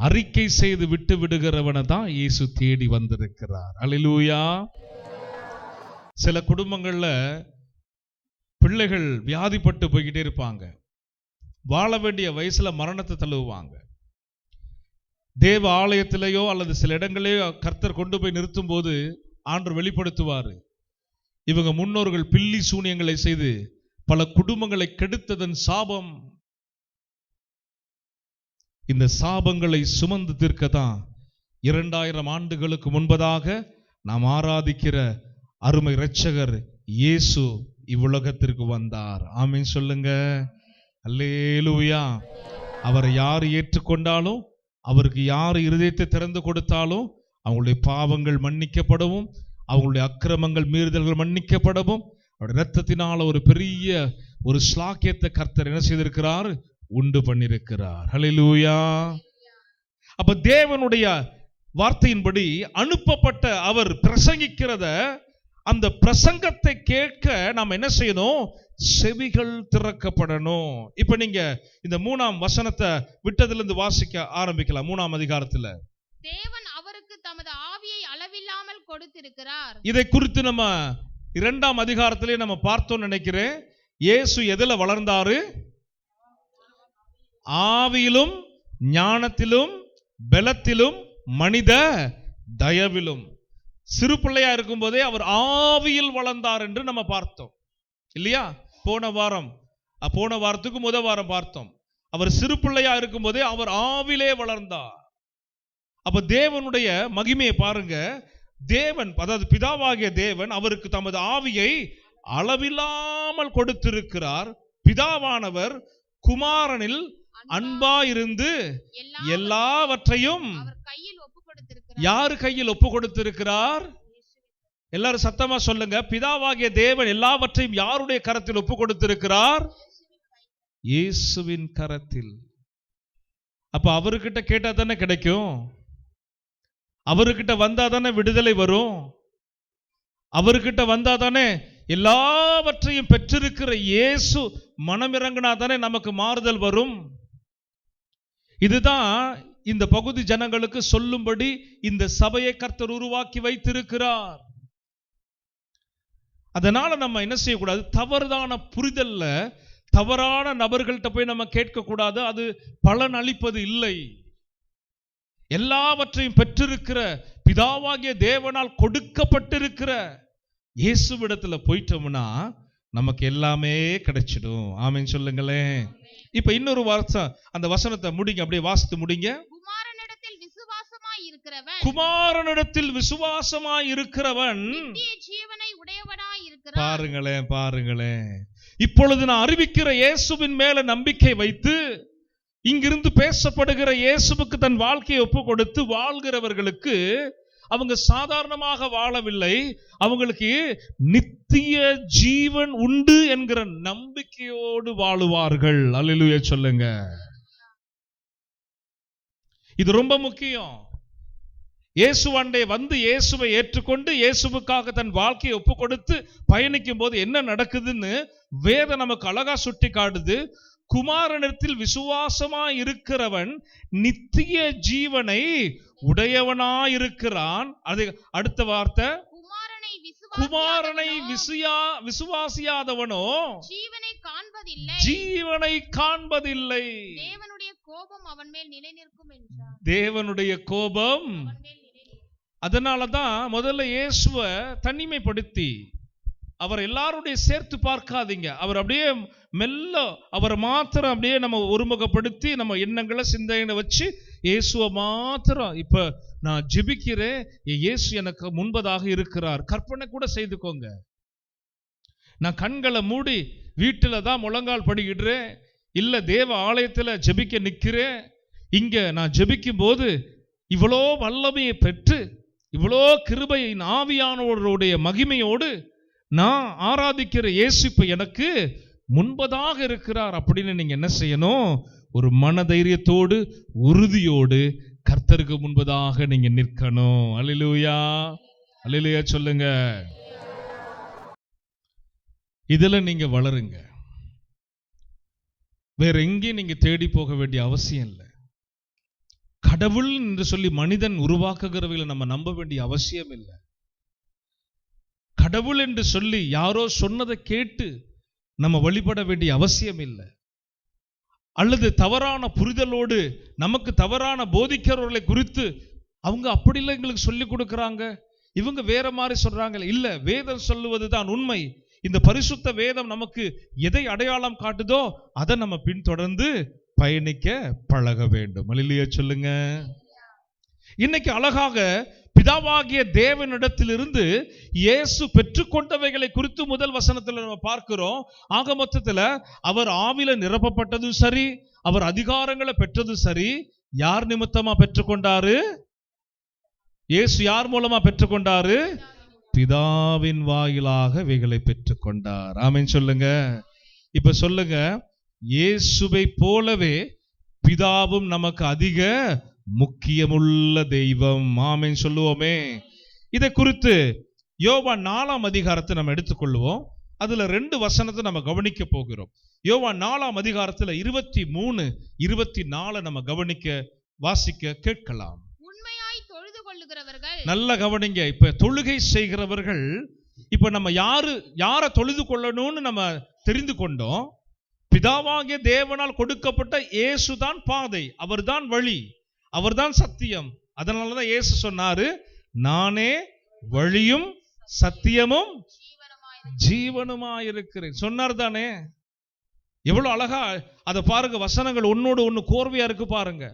அறிக்கை செய்து விட்டு விடுகிறவனை தான் இயேசு தேடி வந்திருக்கிறார். அல்லேலூயா. சில குடும்பங்கள்ல பிள்ளைகள் வியாதிப்பட்டு போய்கிட்டே இருப்பாங்க. வாழ வேண்டிய வயசுல மரணத்தை தழுவுவாங்க. தேவ ஆலயத்திலேயோ அல்லது சில இடங்களையோ கர்த்தர் கொண்டு போய் நிறுத்தும் போது ஆண்டவர் வெளிப்படுத்துவார், இவங்க முன்னோர்கள் பில்லி சூனியங்களை செய்து பல குடும்பங்களை கெடுத்ததன் சாபம். இந்த சாபங்களை சுமந்து தீர்க்க தான் 2000 ஆண்டுகளுக்கு முன்பதாக நாம் ஆராதிக்கிற அருமை இரட்சகர் இயேசு இவ்வுலகத்திற்கு வந்தார். ஆமென் சொல்லுங்க. அல்லேலூயா. அவரை யார் ஏற்றுக்கொண்டாலும், அவருக்கு யார் இருதயத்தை திறந்து கொடுத்தாலும் அவங்களுடைய பாவங்கள் மன்னிக்கப்படவும், அவங்களுடைய அக்கிரமங்கள் மீறுதல்கள் மன்னிக்கப்படவும், அவருடைய இரத்தத்தினால ஒரு பெரிய ஒரு ஸ்லாக்கியத்தை கர்த்தர் என்ன செய்திருக்கிறார்? உண்டு பண்ணியிருக்கிறார். ஹல்லேலூயா. அப்ப தேவனுடைய வார்த்தையின்படி அனுப்பப்பட்ட அவர் பிரசங்கிக்கிறத, அந்த பிரசங்கத்தை கேட்க நாம் என்ன செய்யணும்? செவிகள் திறக்கப்படணும். இப்ப நீங்க இந்த 3ஆம் வசனத்தை விட்டதிலிருந்து வாசிக்க ஆரம்பிக்கலாம். 3ஆம் அதிகாரத்துல தேவன் அவருக்கு தமது ஆவியை அளவில்லாமல் கொடுத்திருக்கிறார். இதை குறித்து நம்ம 2ஆம் அதிகாரத்திலே நம்ம பார்த்தோம் நினைக்கிறேன். இயேசு எதுல வளர்ந்தாரு? ஆவியிலும் ஞானத்திலும் பலத்திலும் மனித தயவிலும். சிறு பிள்ளையா இருக்கும் போதே அவர் ஆவியில் வளர்ந்தார் என்று நம்ம பார்த்தோம் இல்லையா? போன வாரத்துக்கு முதல் வாரம் பார்த்தோம். அவர் சிறு பிள்ளையா இருக்கும் போதே அவர் ஆவிலே வளர்ந்தார். அப்ப தேவனுடைய மகிமையை பாருங்க. தேவன், அதாவது பிதாவாகிய தேவன் அவருக்கு தமது ஆவியை அளவில்லாமல் கொடுத்திருக்கிறார். பிதாவானவர் குமாரனில் அன்பாயிருந்து எல்லாவற்றையும் யாரு கையில் ஒப்பு கொடுத்திருக்கிறார்? எல்லாரும் சத்தமா சொல்லுங்க. பிதாவாகிய தேவன் எல்லாவற்றையும் யாருடைய கரத்தில் ஒப்பு கொடுத்திருக்கிறார்? இயேசுவின் கரத்தில். அப்ப அவர்கிட்ட கேட்டா தானே கிடைக்கும், அவர்கிட்ட வந்தா தானே விடுதலை வரும், அவர்கிட்ட வந்தா தானே எல்லாவற்றையும் பெற்றிருக்கிற இயேசு மனமிறங்கினா தானே நமக்கு மாறுதல் வரும். இதுதான் இந்த பகுதி ஜனங்களுக்கு சொல்லும்படி இந்த சபையை கர்த்தர் உருவாக்கி வைத்திருக்கிறார். அதனால நம்ம என்ன செய்யக்கூடாது? தவறான புரிதல்ல தவறான நபர்கள்ட்ட போய் நம்ம கேட்க கூடாது. அது பலன் அளிப்பது இல்லை. எல்லாவற்றையும் பெற்றிருக்கிற பிதாவாகிய தேவனால் கொடுக்கப்பட்டிருக்கிற இயேசுவிடத்துல போயிட்டோம்னா நமக்கு எல்லாமே கிடைச்சிடும். ஆமென் சொல்லுங்களேன். இப்ப இன்னொரு வருஷம் அந்த வசனத்தை முடிங்க, அப்படியே வாசித்து முடிங்க. குமாரனிடத்தில் விசுவாசமாய் இருக்கிறவன் ஜீவனை உடையவனாய் இருக்கிறான். பாருங்களேன். இப்பொழுது நான் அறிவிக்கிற இயேசுவின் மேல நம்பிக்கை வைத்து இங்கிருந்து பேசப்படுகிற இயேசுவுக்கு தன் வாழ்க்கையை ஒப்பு கொடுத்து வாழ்கிறவர்களுக்கு அவங்க சாதாரணமாக வாழவில்லை, அவங்களுக்கு நித்திய ஜீவன் உண்டு என்கிற நம்பிக்கையோடு வாழுவார்கள். அல்லேலூயா சொல்லுங்க. இது ரொம்ப முக்கியம். இயேசுவாண்டே வந்து இயேசுவை ஏற்றுக்கொண்டு இயேசுவுக்காக தன் வாழ்க்கையை ஒப்பு கொடுத்து பயணிக்கும் போது என்ன நடக்குதுன்னு வேதம் நமக்கு அழகா சுட்டி காட்டுது. குமாரனிடத்தில் விசுவாசமாய் இருக்கிறவன் நித்திய ஜீவனை உடையவனாயிருக்கிறான். அது அடுத்த வார்த்தை, குமாரனை விசுவாசியாதவனோ ஜீவனை காண்பதில்லை. தேவனுடைய கோபம் அவன் மேல் நிலைநிற்கும் என்றார். தேவனுடைய கோபம். அதனாலதான் முதல்ல இயேசுவை தனிமைப்படுத்தி அவர் எல்லாருடைய சேர்த்து பார்க்காதீங்க. அவர் அப்படியே மெல்ல அவரை மாத்திரம் அப்படியே நம்ம ஒருமுகப்படுத்தி நம்ம எண்ணங்களை சிந்தனை வச்சு இயேசுவை மாத்திரம் இப்ப நான் ஜெபிக்கிறேன், இயேசு எனக்கு முன்பதாக இருக்கிறார். கற்பனை கூட செய்துக்கோங்க. நான் கண்களை மூடி வீட்டுல தான் முழங்கால் படிக்கிடுறேன், இல்ல தேவ ஆலயத்துல ஜெபிக்க நிக்கிறேன். இங்க நான் ஜெபிக்கும் போது இவ்வளோ வல்லமையை பெற்று இவ்வளோ கிருபையின் ஆவியானவருடைய மகிமையோடு நான் ஆராதிக்கிற இயேசு இப்ப எனக்கு முன்பதாக இருக்கிறார் அப்படின்னு நீங்க என்ன செய்யணும்? ஒரு மனதைரியத்தோடு உறுதியோடு கர்த்தருக்கு முன்பதாக நீங்க நிற்கணும். அல்லேலூயா, அல்லேலூயா சொல்லுங்க. இதுல நீங்க வளருங்க. வேற எங்கேயும் நீங்க தேடி போக வேண்டிய அவசியம் இல்லை. கடவுள் என்று சொல்லி மனிதன் உருவாக்குகிறவர்களை நம்ம நம்ப வேண்டிய அவசியம் இல்லை. கடவுள் என்று சொல்லி யாரோ சொன்னதை கேட்டு நம்ம வழிபட வேண்டிய அவசியம் இல்லை. அல்லது தவறான புரிதலோடு நமக்கு தவறான போதிக்கிறவர்களை குறித்து அவங்க அப்படி இல்லை எங்களுக்கு சொல்லி கொடுக்குறாங்க, இவங்க வேற மாதிரி சொல்றாங்க. இல்ல, வேதம் சொல்லுவது தான் உண்மை. இந்த பரிசுத்த வேதம் நமக்கு எதை அடையாளம் காட்டுதோ அதை நம்ம பின்தொடர்ந்து பயணிக்க பழக வேண்டும். அல்லேலூயா சொல்லுங்க. இன்னைக்கு அழகாக பிதாவாகிய தேவனிடத்திலிருந்து இயேசு பெற்றுக்கொண்டவைகளை குறித்து முதல் வசனத்துல நம்ம பார்க்கிறோம். ஆக மொத்தத்துல அவர் ஆவில நிரப்பப்பட்டதும் சரி, அவர் அதிகாரங்களை பெற்றதும் சரி, யார் நிமித்தமா பெற்றுக்கொண்டாரு? இயேசு யார் மூலமா பெற்றுக்கொண்டாரு? பிதாவின் வாயிலாக இவைகளை பெற்றுக்கொண்டார். ஆமென் சொல்லுங்க. இப்ப சொல்லுங்க, இயேசுவை போலவே பிதாவும் நமக்கு அதிக முக்கியமுள்ள தெய்வம். ஆமென் சொல்லுவோமே. இதை குறித்து யோவான் 4ஆம் அதிகாரத்தை நம்ம எடுத்துக்கொள்வோம். அதுல 2 வசனத்தை நம்ம கவனிக்க போகிறோம். யோவான் 4ஆம் அதிகாரத்துல 23, 24 நம்ம கவனிக்க, வாசிக்க கேட்கலாம். உண்மையாய் தொழுது கொள்ளுகிறவர்கள், நல்ல கவனிங்க. இப்ப தொழுகை செய்கிறவர்கள், இப்ப நம்ம யாரை தொழுது கொள்ளணும்னு நம்ம தெரிந்து கொண்டோம். பிதாவாகிய தேவனால் கொடுக்கப்பட்ட இயேசுதான் பாதை, அவர்தான் வழி, அவர்தான் சத்தியம். அதனாலதான் இயேசு சொன்னாரு, நானே வழியும் சத்தியமும் ஜீவனுமாயிருக்கிறேன் சொன்னார் தானே. எவ்வளவு அழகா அதை பாருங்க. வசனங்கள் ஒன்னோடு ஒன்னு கோர்வையா இருக்கு பாருங்க.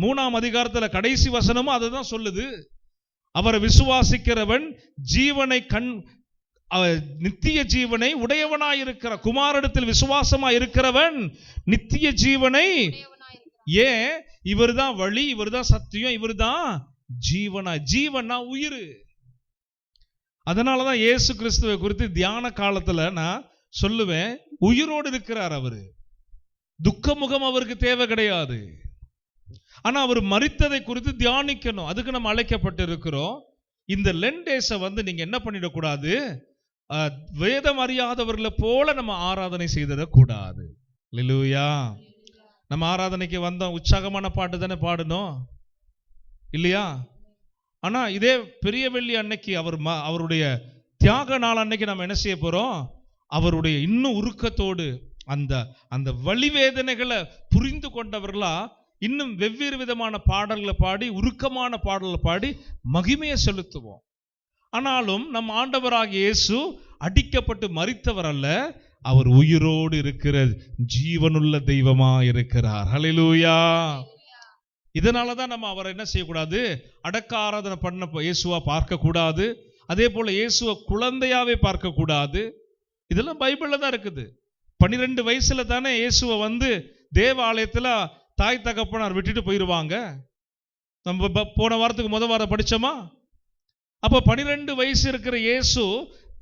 3ஆம் அதிகாரத்துல கடைசி வசனமும் அதை தான் சொல்லுது. அவரை விசுவாசிக்கிறவன் ஜீவனை நித்திய ஜீவனை உடையவனாயிருக்கிற குமாரனிடத்தில் விசுவாசமா இருக்கிறவன் நித்திய ஜீவனை, ஏன் இவர்தான் வழி, இவர்தான் சத்தியம், இவர்தான் ஜீவனா. ஜீவனா உயிர். அதனாலதான் இயேசு கிறிஸ்துவை குறித்து தியான காலத்துல நான் சொல்லுவேன், உயிரோடு இருக்கிறார் அவரு. துக்க முகம் அவருக்கு தேவை கிடையாது. ஆனா அவர் மரித்ததை குறித்து தியானிக்கணும். அதுக்கு நம்ம அழைக்கப்பட்டு இருக்கிறோம். இந்த லெண்டேஸை நீங்க என்ன பண்ணிடக்கூடாது, வேதம் அறியாதவர்களை போல நம்ம ஆராதனை செய்திடக்கூடாது. அல்லேலூயா. நம்ம ஆராதனைக்கு வந்தோம், உற்சாகமான பாட்டு தானே பாடணும் இல்லையா? ஆனா இதே பெரிய வெள்ளி அன்னைக்கு அவருடைய தியாக நாள் அன்னைக்கு நம்ம என்ன செய்ய போறோம்? அவருடைய இன்னும் உருக்கத்தோடு அந்த வலிவேதனைகளை புரிந்து கொண்டவர்களா இன்னும் வெவ்வேறு விதமான பாடல்களை பாடி, உருக்கமான பாடல்களை பாடி மகிமையை செலுத்துவோம். ஆனாலும் நம் ஆண்டவராகிய இயேசு அடிக்கப்பட்டு மரித்தவர் அல்ல, அவர் உயிரோடு இருக்கிற ஜீவனுள்ள தெய்வமா இருக்கிறார். ஹல்லேலூயா. இதனாலதான் நம்ம அவரை என்ன செய்யக்கூடாது, அடக்க ஆராதனை பண்ண இயேசுவா பார்க்க கூடாது. அதே போல இயேசுவ குழந்தையாவே பார்க்க கூடாது. இதெல்லாம் பைபிள்ல தான் இருக்குது. 12 வயசுல தானே இயேசுவ தேவாலயத்துல தாய் தகப்பனார் விட்டுட்டு போயிருவாங்க. நம்ம போன வாரத்துக்கு முதல் வாரம் படிச்சோமா? அப்ப 12 வயசு இருக்கிற இயேசு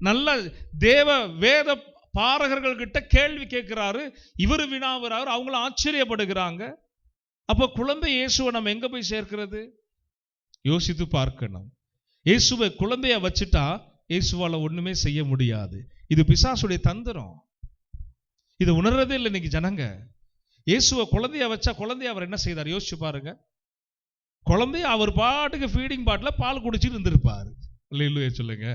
நல்ல வேத பாரகர்கள் கிட்ட கேள்வி கேட்கிறாரு, இவரு வினாவுறாரு, அவங்களும் ஆச்சரியப்படுகிறாங்க. அப்ப குழந்தை இயேசுவை நம்ம எங்க போய் சேர்க்கிறது? யோசித்து பார்க்கணும். இயேசுவை குழந்தைய வச்சுட்டா இயேசுவால ஒண்ணுமே செய்ய முடியாது. இது பிசாசுடைய தந்திரம். இது உணர்றதே இல்லை இன்னைக்கு ஜனங்க. இயேசுவை குழந்தைய வச்சா குழந்தைய அவர் என்ன செய்தார் யோசிச்சு பாருங்க. குழந்தைய அவர் பாட்டுக்கு ஃபீடிங் பாட்டில பால் குடிச்சிட்டு இருந்திருப்பாரு. இல்லையா சொல்லுங்க.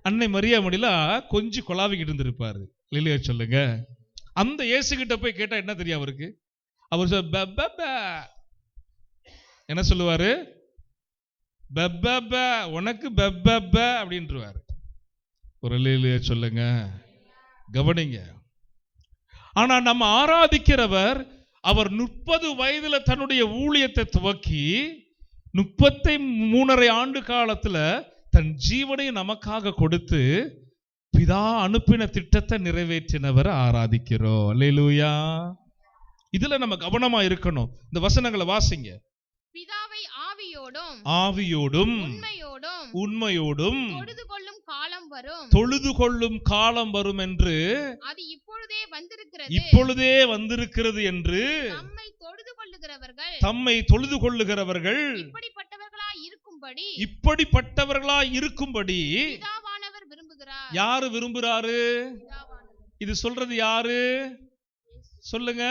அன்னை மரியாமணில கொஞ்சம் கொலாவிக்கிட்டு இருந்திருப்பாரு. இல்லையா சொல்லுங்க. அந்த இயேசு கிட்ட போய் கேட்டா என்ன தெரியும் அவருக்கு? அவர் என்ன சொல்லுவாரு? உனக்கு அப்படின்றாரு. ஒரு இல்லையா சொல்லுங்க. கவனிங்க. ஆனா நம்ம ஆராதிக்கிறவர், அவர் 30 வயதுல தன்னுடைய ஊழியத்தை துவக்கி 33.5 ஆண்டு காலத்துல தன் ஜீவனை நமக்காக கொடுத்து பிதா அனுப்பின திட்டத்தை நிறைவேற்றினவரை ஆராதிக்கிறோம். அல்லேலூயா. இதுல நம்ம கவனமா இருக்கணும். இந்த வசனங்களை வாசிங்க. பிதாவை ஆவியோடும் உண்மையோடும் தொழுது கொள்ளும் காலம் வரும் என்று, அது இப்பொழுதே வந்திருக்கிறது என்று தம்மை தொழுது கொள்ளுகிறவர்கள் இப்படிப்பட்டவர்களாய் இருக்கும்படி பிதாவானவர் விரும்புகிறார். யாரு விரும்புறாரு? இது சொல்றது யாரு? சொல்லுங்க.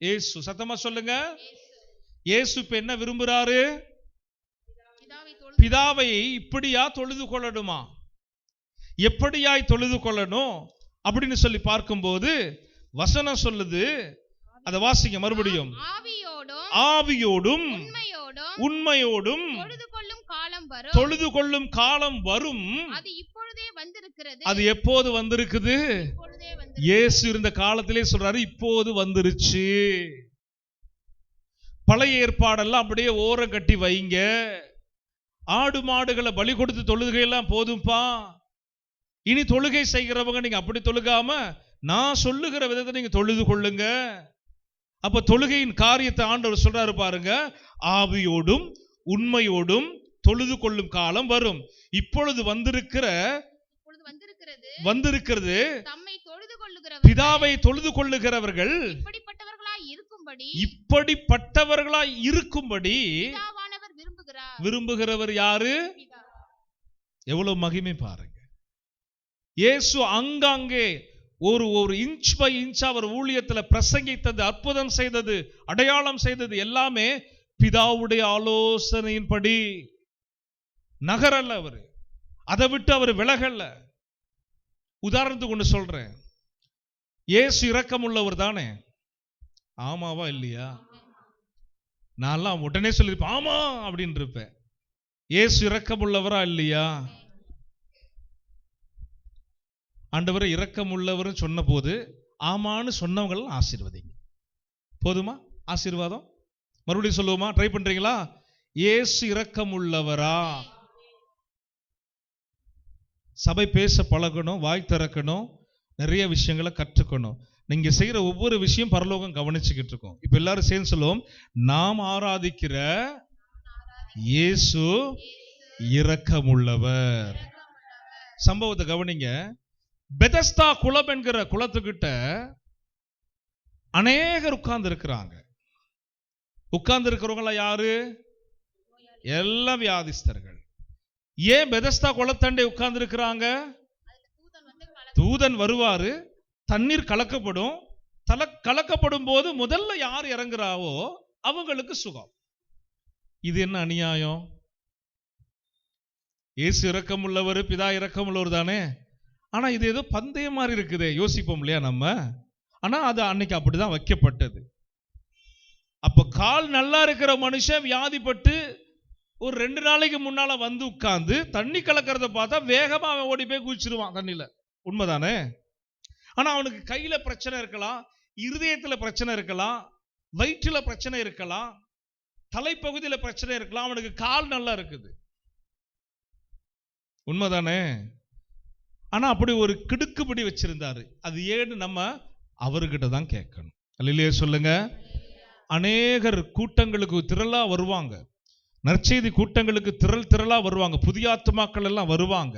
இயேசு. சத்தமா சொல்லுங்க. இயேசு இப்ப என்ன விரும்புறாரு? பிதாவை இப்படியா தொழுது கொள்ளணுமா? எப்படியாய் தொழுது கொள்ளணும் அப்படின்னு சொல்லி பார்க்கும்போது வசனம் சொல்லுது. அதை வாசிங்க மறுபடியும். ஆவியோடும் உண்மையோடும் தொழுது கொள்ளும் காலம் வரும். அது எப்போது வந்திருக்குது? இயேசு இருந்த காலத்திலே சொல்றாரு, இப்போது வந்துருச்சு. பழைய ஏற்பாடெல்லாம் அப்படியே ஓரம் கட்டி வைங்க. ஆடு மாடுகளை பலி கொடுத்து தொழுகையெல்லாம் போதும்பா, இனி தொழுகை செய்கிறவங்க நீங்க அப்படி தொழுகாம நான் சொல்லுகிற விதத்தை நீங்க தொழுது கொள்ளுங்க. அப்ப தொழுகையின் காரியத்தை ஆண்டவர் சொல்றாரு பாருங்க, ஆவியோடும் உண்மையோடும் தொழுது கொள்ளும் காலம் வரும். இப்பொழுது வந்திருக்கிறது பிதாவை தொழுது கொள்ளுகிறவர்கள் இப்படிப்பட்டவர்களாய் இருக்கும்படி விரும்புகிறவர் யாரு? எவ்வளவு மகிமை பாருங்க. இயேசு அங்கங்கே ஒரு இன்ச் பை இன்ச் அவர் ஊழியத்தில் பிரசங்கித்தது, அற்புதம் செய்தது, அடையாளம் செய்தது எல்லாமே பிதாவுடைய ஆலோசனையின்படி. நகரல்ல அவரு, அதை விட்டு அவர் விலகல்ல. உதாரணத்துக்கு ஒன்று சொல்றேன், இயேசு இரக்கம் உள்ளவர் தானே? ஆமாவா இல்லையா? நான்லாம் உடனே சொல்லிருப்பேன் ஆமா அப்படின்னு இருப்பேன். இயேசு இரக்கம் உள்ளவரா இல்லையா? ஆண்டவரை இரக்கம் உள்ளவர் சொன்ன போது ஆமான்னு சொன்னவங்க ஆசீர்வதிங்க. போதுமா ஆசீர்வாதம்? மறுபடியும் சொல்லுவோமா? ட்ரை பண்றீங்களா? இயேசு இரக்கம் உள்ளவரா? சபை பேச பழகணும், வாய் திறக்கணும், நிறைய விஷயங்களை கற்றுக்கணும். நீங்க செய்யற ஒவ்வொரு விஷயம் பரலோகம் கவனிச்சுக்கிட்டு இருக்கோம். இப்ப எல்லாரும் சேர்ந்து சொல்லுவோம், நாம் ஆராதிக்கிற இயேசு இரக்கமுள்ளவர். சம்பவத்தை கவனிங்க. பெதஸ்தா குளம் என்கிற குளத்துக்கிட்ட அநேகர் உட்கார்ந்து இருக்கிறாங்க. உட்கார்ந்து இருக்கிறவங்கள யாரு? எல்லாம் வியாதிஸ்தர்கள். ஏன் பெதஸ்தா குளத்தண்டை உட்கார்ந்து இருக்கிறாங்க? தூதன் வருவாரு, தண்ணீர் கலக்கப்படும். கலக்கப்படும் போது முதல்ல யார் இறங்குறாவோ அவங்களுக்கு சுகம். இது என்ன அநியாயம்? இயேசு இரக்கம் உள்ளவர், பிதா இரக்கம் உள்ளவர் தானே. ஆனா இது ஏதோ பந்தயம் மாதிரி இருக்குதே, யோசிப்போம் இல்லையா நம்ம? ஆனா அது அன்னைக்கு அப்படிதான் வைக்கப்பட்டது. அப்ப கால் நல்லா இருக்கிற மனுஷன் வியாதிப்பட்டு ஒரு 2 நாளைக்கு முன்னால வந்து உட்கார்ந்து தண்ணி கலக்கிறத பார்த்தா வேகமா அவன் ஓடி போய் குளிச்சிருவான் தண்ணியில. உண்மைதானே? ஆனா அவனுக்கு கையில பிரச்சனை இருக்கலாம், இருதயத்துல பிரச்சனை இருக்கலாம், வயிற்றுல பிரச்சனை இருக்கலாம், தலைப்பகுதியில பிரச்சனை இருக்கலாம், அவனுக்கு கால் நல்லா இருக்குது. உண்மைதானே? ஆனா அப்படி ஒரு கிடுக்குப்படி வச்சிருந்தாரு. அது ஏன்னு நம்ம அவர்கிட்ட தான் கேட்கணும். அல்லேலூயா சொல்லுங்க. அநேகர் கூட்டங்களுக்கு திரளா வருவாங்க, நற்செய்தி கூட்டங்களுக்கு திரளா வருவாங்க, புதிய ஆத்துமாக்கள் எல்லாம் வருவாங்க.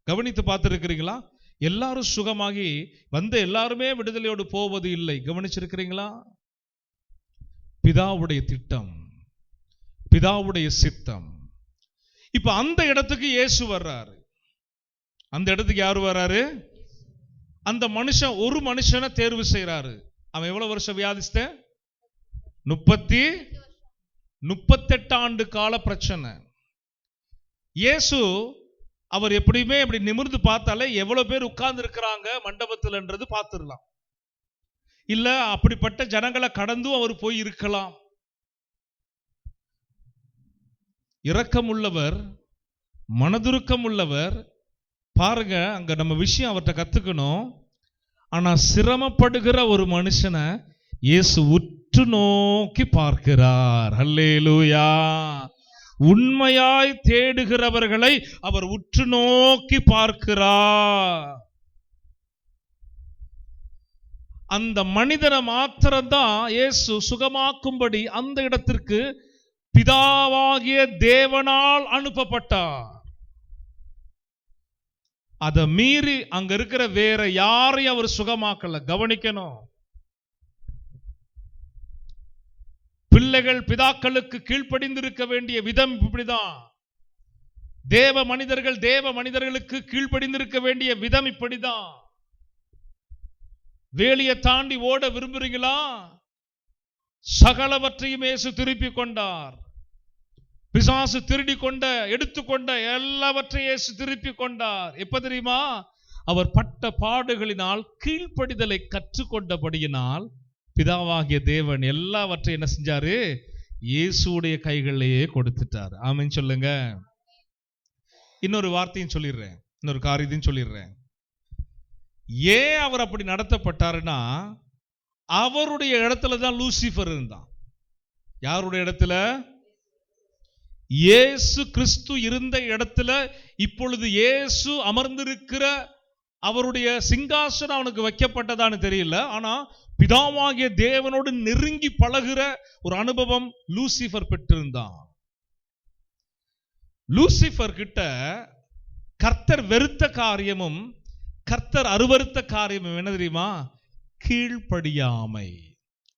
கவனித்து பார்த்துருக்கிறீங்களா? எல்லாரும் சுகமாகி வந்து எல்லாருமே விடுதலையோடு போவது இல்லை. கவனிச்சிருக்கிறீங்களா? பிதாவுடைய திட்டம், பிதாவுடைய சித்தம். இப்ப அந்த இடத்துக்கு இயேசு வர்றாரு. அந்த இடத்துக்கு யாரு வர்றாரு? அந்த மனுஷன், ஒரு மனுஷனை தேர்வு செய்யறாரு. அவன் எவ்வளவு வருஷம் வியாதிஸ்த? 38 ஆண்டு கால பிரச்சனை. இயேசு அவர் எப்படியுமே அப்படி நிமிர்ந்து பார்த்தாலே எவ்வளவு பேர் உட்கார்ந்து இருக்கிறாங்க மண்டபத்தில்ன்றது பார்த்துடலாம். இல்ல அப்படிப்பட்ட ஜனங்களை கடந்தும் அவர் போய் இருக்கலாம். இரக்கம் உள்ளவர், மனதுருக்கம் உள்ளவர். பாருங்க, அங்க நம்ம விஷயம் அவர்கிட்ட கத்துக்கணும். ஆனா சிரமப்படுகிற ஒரு மனுஷனை இயேசு உற்று நோக்கி பார்க்கிறார். அல்லேலூயா. உண்மையாய் தேடுகிறவர்களை அவர் உற்று நோக்கி பார்க்கிறார். அந்த மனிதனை மாத்திரம்தான் இயேசு சுகமாக்கும்படி அந்த இடத்திற்கு பிதாவாகிய தேவனால் அனுப்பப்பட்டார். அதை மீறி அங்க இருக்கிற வேற யாரையும் அவர் சுகமாக்கல. கவனிக்கணும். பிள்ளைகள் பிதாக்களுக்கு கீழ்ப்படிந்திருக்க வேண்டிய விதம் இப்படிதான். தேவ மனிதர்களுக்கு கீழ்ப்படிந்திருக்க வேண்டிய விதம் இப்படிதான். வேலியை தாண்டி ஓட விரும்புறீங்களா? சகலவற்றையும் இயேசு திருப்பி கொண்டார். பிசாசு திருடி கொண்ட எடுத்துக்கொண்ட எல்லாவற்றையும் இயேசு திருப்பி கொண்டார். எப்ப தெரியுமா? அவர் பட்ட பாடுகளினால் கீழ்ப்படிதலை கற்றுக்கொண்டபடியினால் பிதாவாகிய தேவன் எல்லாவற்றையும் என்ன செஞ்சாரு? இயேசுடைய கைகளிலேயே கொடுத்துட்டார். ஆமென் சொல்லுங்க. இன்னொரு வார்த்தையும் சொல்லிடுறேன், இன்னொரு காரியத்தையும் சொல்லிடுறேன். ஏன் அவர் அப்படி நடத்தப்பட்டாருன்னா, அவருடைய இடத்துல தான் லூசிஃபர் இருந்தான். யாருடைய இடத்துல? இயேசு கிறிஸ்து இருந்த இடத்துல இப்பொழுது இயேசு அமர்ந்திருக்கிற அவருடைய சிங்காசனம் அவனுக்கு வைக்கப்பட்டதான்னு தெரியல. ஆனா பிதாவாகிய தேவனோடு நெருங்கி பழகுற ஒரு அனுபவம் லூசிபர் பெற்றிருந்தான். லூசிபர் கிட்ட கர்த்தர் வெறுத்த காரியமும் கர்த்தர் அருவருத்த காரியமும் என்ன தெரியுமா? கீழ்ப்படியாமை.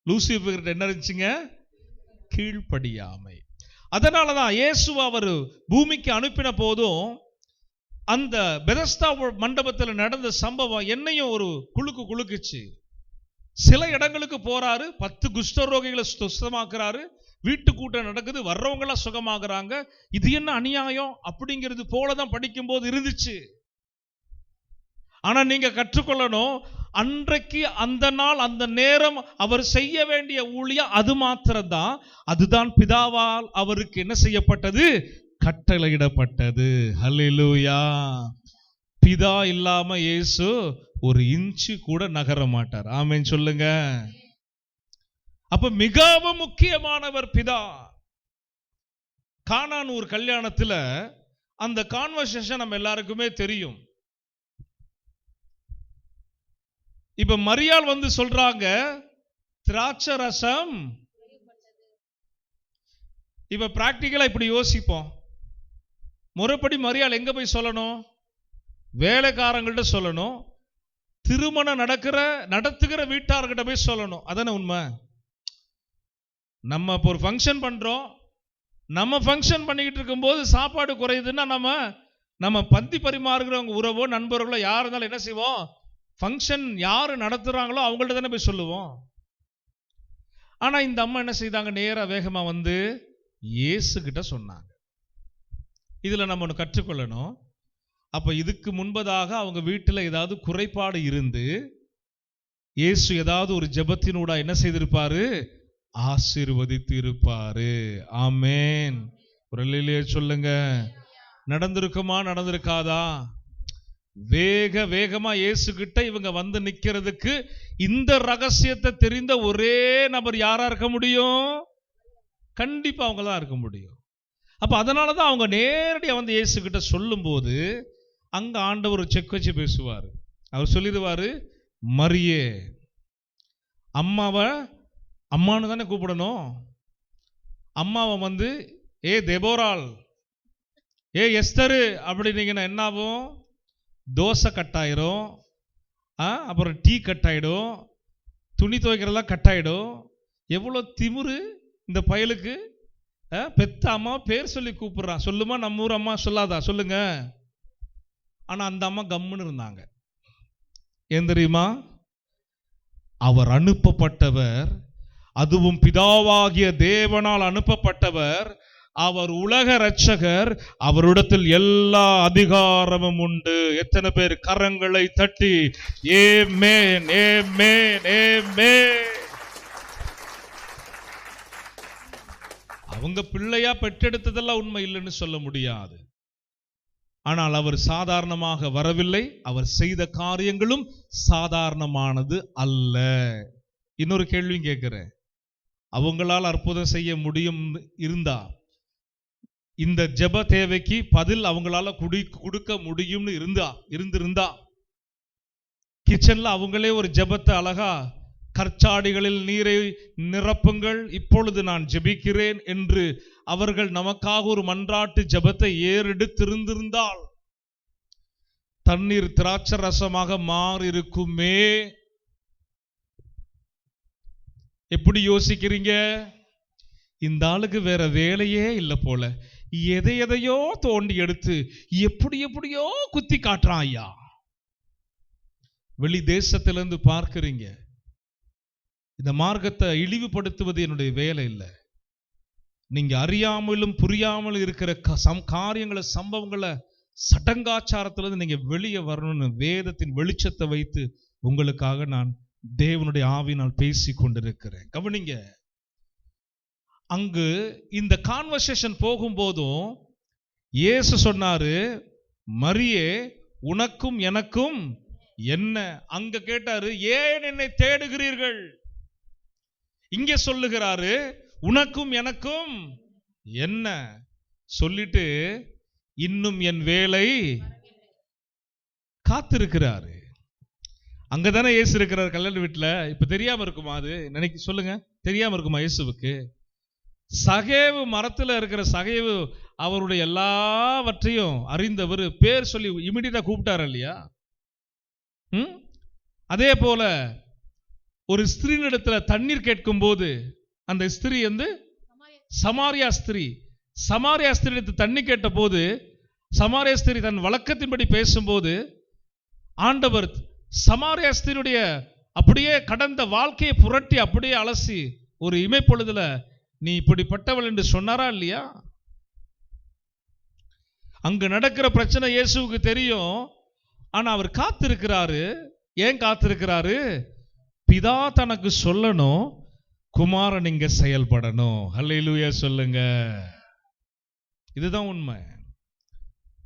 லூசிபர் கிட்ட என்ன இருந்துச்சுங்க? கீழ்ப்படியாமை. அதனாலதான் இயேசு அவர் பூமிக்கு அனுப்பின போதும் அந்த பெதஸ்தா மண்டபத்தில் நடந்த சம்பவம் என்னையும் ஒரு குலுக்குச்சு. சில இடங்களுக்கு போறாரு, 10 குஷ்டரோகிகளை சுத்தமாக்குறாரு, வீட்டு கூட்டம் நடக்குது, வர்றவங்களா சுகமாகறாங்க. இது என்ன அநியாயம் அப்படிங்கிறது போலதான் படிக்கும் போது இருந்துச்சு. ஆனா நீங்க கற்றுக்கொள்ளணும், அன்றைக்கு அந்த நாள் அந்த நேரம் அவர் செய்ய வேண்டிய ஊழியம் அது மாத்திரம்தான். அதுதான் பிதாவால் அவருக்கு என்ன செய்யப்பட்டது? கட்டளையிடப்பட்டது. ஹல்லேலூயா. பிதா இல்லாம இயேசு ஒரு இன்ச்சு கூட நகர மாட்டார். ஆமென் சொல்லுங்க. அப்ப மிகவும் முக்கியமானவர் பிதா. கானான் ஒரு கல்யாணத்துல அந்த கான்வர்சேஷன் நம்ம எல்லாருக்குமே தெரியும். இப்ப மரியாள் வந்து சொல்றாங்க திராட்சை ரசம். இப்ப பிராக்டிகலா இப்படி யோசிப்போம். முறைப்படி மரியாள் எங்க போய் சொல்லணும்? வேலைக்காரங்கள்ட்ட சொல்லணும், திருமணம் நடத்துகிற வீட்டார்கிட்ட போய் சொல்லணும். அதானே உண்மை. நம்ம இப்போ ஒரு ஃபங்க்ஷன் பண்றோம், நம்ம ஃபங்க்ஷன் பண்ணிக்கிட்டு இருக்கும்போது சாப்பாடு குறையுதுன்னா நம்ம பந்தி பரிமாறுகிறவங்க உறவோ நண்பர்களோ யார் இருந்தாலும் என்ன செய்வோம்? ஃபங்க்ஷன் யாரு நடத்துறாங்களோ அவங்கள்ட்ட தானே போய் சொல்லுவோம். ஆனா இந்த அம்மா என்ன செய்தாங்க? நேரா வேகமா வந்து இயேசு கிட்ட சொன்னாங்க. இதுல நம்ம ஒன்று கற்றுக்கொள்ளணும். அப்ப இதுக்கு முன்பதாக அவங்க வீட்டில் ஏதாவது குறைபாடு இருந்து இயேசு ஏதாவது ஒரு ஜெபத்தினூடா என்ன செய்திருப்பாரு? ஆசீர்வதித்து இருப்பாரு. ஆமென். ஒரு அல்லேலூயா சொல்லுங்க. நடந்திருக்குமா? நடந்திருக்காதா? வேகமா இயேசு கிட்ட இவங்க வந்து நிக்கிறதுக்கு இந்த ரகசியத்தை தெரிந்த ஒரே நபர் யாரா இருக்க முடியும்? கண்டிப்பா அவங்க தான் இருக்க முடியும். அப்ப அதனாலதான் அவங்க நேரடியா வந்து இயேசு கிட்ட சொல்லும் போது அங்க ஆண்டவர் செக் வச்சு பேசுவார். அவர் சொல்லிடுவாரு, மரியே. அம்மாவை அம்மானு தானே கூப்பிடணும். அம்மாவை வந்து ஏ தெபோராள், ஏ எஸ்தரு அப்படின்னீங்கன்னா என்ன ஆகும்? தோசை கட்டாயிரும், அப்புறம் டீ கட்டாயிடும், துணி துவைக்கிறதெல்லாம் கட்டாயிடும். எவ்வளோ திமிரு இந்த பயலுக்கு! பெத்த அம்மா பேர் சொல்லி கூப்பிடுறான். சொல்லுமா, நம்ம ஊர் அம்மா சொல்லாதா? சொல்லுங்க. ஆனா அந்த அம்மா கம்முன்னு இருந்தாங்க. ஏன் தெரியுமா? அவர் அனுப்பப்பட்டவர், அதுவும் பிதாவாகிய தேவனால் அனுப்பப்பட்டவர், அவர் உலக இரட்சகர், அவரிடத்தில் எல்லா அதிகாரமும் உண்டு. எத்தனை பேர் கரங்களை தட்டி ஆமென் ஆமென் ஆமென். அவங்க பிள்ளையா பெற்றெடுத்ததெல்லாம் உண்மை இல்லைன்னு சொல்ல முடியாது. ஆனால் அவர் சாதாரணமாக வரவில்லை. அவர் செய்த காரியங்களும் சாதாரணமானது அல்ல. இன்னொரு கேள்வியும் கேட்கிறேன். அவங்களால் அற்புதம் செய்ய முடியும் இருந்தா, இந்த ஜெப தேவைக்கு பதில் அவங்களால கொடுக்க முடியும்னு இருந்திருந்தா, கிச்சன்ல அவங்களே ஒரு ஜெபத்தை அழகா கற்சாடிகளில் நீரை நிரப்புங்கள், இப்பொழுது நான் ஜெபிக்கிறேன் என்று அவர்கள் நமக்காக ஒரு மன்றாட்டு ஜெபத்தை ஏறெடுத்திருந்திருந்தால் தண்ணீர் திராட்சை ரசமாக மாறி இருக்குமே. எப்படி யோசிக்கிறீங்க? இந்த ஆளுக்கு வேற வேலையே இல்லை போல, எதையோ தோண்டி எடுத்து எப்படியோ குத்தி காட்டுறான் ஐயா. வெளி தேசத்திலிருந்து பார்க்கிறீங்க. இந்த மார்க்கத்தை இழிவுபடுத்துவது என்னுடைய வேலை இல்லை. நீங்க அறியாமலும் புரியாமலும் இருக்கிற காரியங்களை, சம்பவங்களை, சடங்காச்சாரத்திலிருந்து நீங்க வெளியே வரணும்னு வேதத்தின் வெளிச்சத்தை வைத்து உங்களுக்காக நான் தேவனுடைய ஆவியினால் பேசி கொண்டிருக்கிறேன். கவனிங்க. அங்கு இந்த கான்வர்சேஷன் போகும்போதும் இயேசு சொன்னாரு, மரியே உனக்கும் எனக்கும் என்ன? அங்க கேட்டாரு, ஏன் என்னை தேடுகிறீர்கள்? இங்கே சொல்லுகிறாரு, உனக்கும் எனக்கும் என்ன? சொல்லிட்டு இன்னும் என் வேலை காத்திருக்கிறாரு. அங்கதானே இயேசு இருக்கிறார் கல்யாண வீட்டுல. இப்ப தெரியாம இருக்குமா? அது நினைக்க சொல்லுங்க, தெரியாம இருக்குமா இயேசுவுக்கு? சகேவு மரத்துல இருக்கிற சகேவு அவருடைய எல்லாவற்றையும் அறிந்தவர், பேர் சொல்லி இமிடியட்டா கூப்பிட்டாரு இல்லையா? அதே போல ஒரு ஸ்திரீனிடத்துல தண்ணீர் கேட்கும் போது அந்த ஸ்திரீ சமாரியா ஸ்திரீ, சமாரியா ஸ்திரீ தண்ணி கேட்ட போது சமாரியா ஸ்திரீ தன் வழக்கத்தின்படி பேசும்போது ஆண்டவர் சமாரியா ஸ்திரீயுடைய அப்படியே கடந்த வாழ்க்கையை புரட்டி அப்படியே அலசி ஒரு இமைப்பொழுதுல நீ இப்படிப்பட்டவள் என்று சொன்னாரா இல்லையா? அங்க நடக்கிற பிரச்சனை இயேசுவுக்கு தெரியும். ஆனா அவர் காத்திருக்கிறாரு. ஏன் காத்திருக்கிறாரு? பிதா தனக்கு சொல்லணும், குமாரன் இங்க செயல்படணும். ஹல்லேலூயா சொல்லுங்க. இதுதான் உண்மை.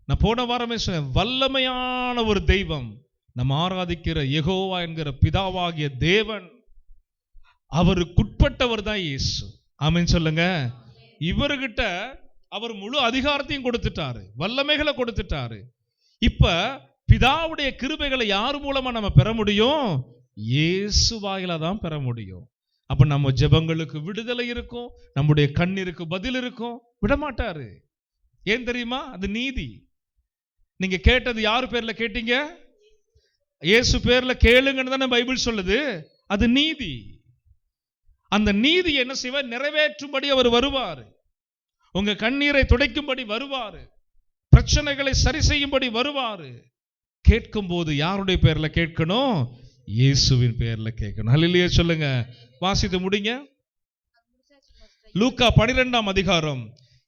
நான் போன வாரமே சொன்னேன், வல்லமையான ஒரு தெய்வம் நம்ம ஆராதிக்கிற யெகோவா என்கிற பிதாவாகிய தேவன், அவருக்குட்பட்டவர் தான் இயேசு. ஆமென் சொல்லுங்க. இவர்கிட்ட அவர் முழு அதிகாரத்தையும் கொடுத்துட்டாரு, வல்லமைகளை கொடுத்துட்டாரு. இப்ப பிதாவுடைய கிருபைகளை யார் மூலமா நம்ம பெற முடியும்? இயேசு வாயிலா தான் பெற முடியும். அப்ப நம்ம ஜெபங்களுக்கு விடுதலை இருக்கும், நம்முடைய கண்ணீருக்கு பதில் இருக்கும். விடமாட்டாரு. ஏன் தெரியுமா? அது நீதி. நீங்க கேட்டது யாரு பேர்ல கேட்டீங்க? இயேசு பேர்ல கேளுங்கன்னு தானே பைபிள் சொல்லுது. அது நீதி. அந்த நீதி என்ன செய்வார்? நிறைவேற்றும்படி அவர் வருவார். உங்க கண்ணீரை துடைக்கும்படி வருவார். பிரச்சனைகளை சரி செய்யும்படி வருவார். கேட்கும் போது யாருடைய பேர்ல கேட்கணும்? இயேசுவின் பேர்ல கேட்கணும். ஹல்லேலூயா சொல்லுங்க. வாசித்து முடிங்க. லூக்கா 12ஆம் அதிகாரம்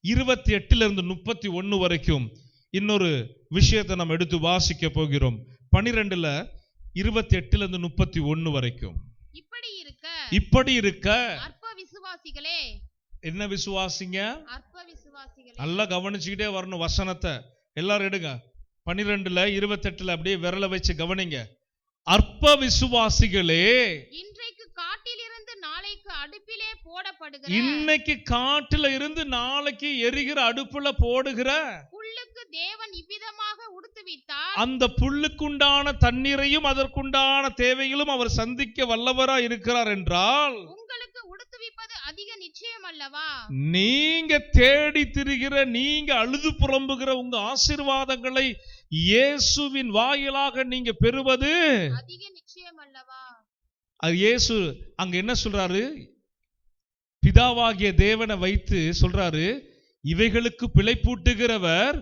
28 இருந்து 31 வரைக்கும் இன்னொரு விஷயத்தை நம்ம எடுத்து வாசிக்க போகிறோம். 12 28 இருந்து 31 வரைக்கும். இப்படி இருக்க அற்ப விசுவாசிகளே. என்ன விசுவாசிங்க? அற்ப விசுவாசிகளே. நல்லா கவனிச்சுக்கிட்டே வரணும் வசனத்தை. எல்லாரும் எடுங்க. 12 28 அப்படியே விரல வச்சு கவனிங்க. அற்ப விசுவாசிகளே, இன்றைக்கு காட்டிலிருந்து நாளைக்கு அடுப்பிலே போடப்படுகிற, இன்னைக்கு காட்டில இருந்து நாளைக்கு எரிகிற அடுப்புல போடுகிற புல்லுக்கு தேவன் இவ்விதமாக உடுத்துவித்தார். அந்த புல்லுக்குண்டான தண்ணீரையும் அதற்குண்டான தேவைகளும் அவர் சந்திக்க வல்லவரா இருக்கிறார் என்றால் உங்களுக்கு உடுத்துவிப்பது அதிக நிச்சயம் அல்லவா? நீங்க தேடி திரிகிற, நீங்க அழுது புலம்புகிற உங்க ஆசீர்வாதங்களை இயேசுவின் வாயிலாக நீங்க பெறுவது அதிக நிச்சயம் அல்லவா? அது இயேசு அங்க என்ன சொல்றாரு? பிதாவாகிய தேவனை வைத்து சொல்றாரு, இவைகளுக்கு பிழைப்பூட்டுகிறவர்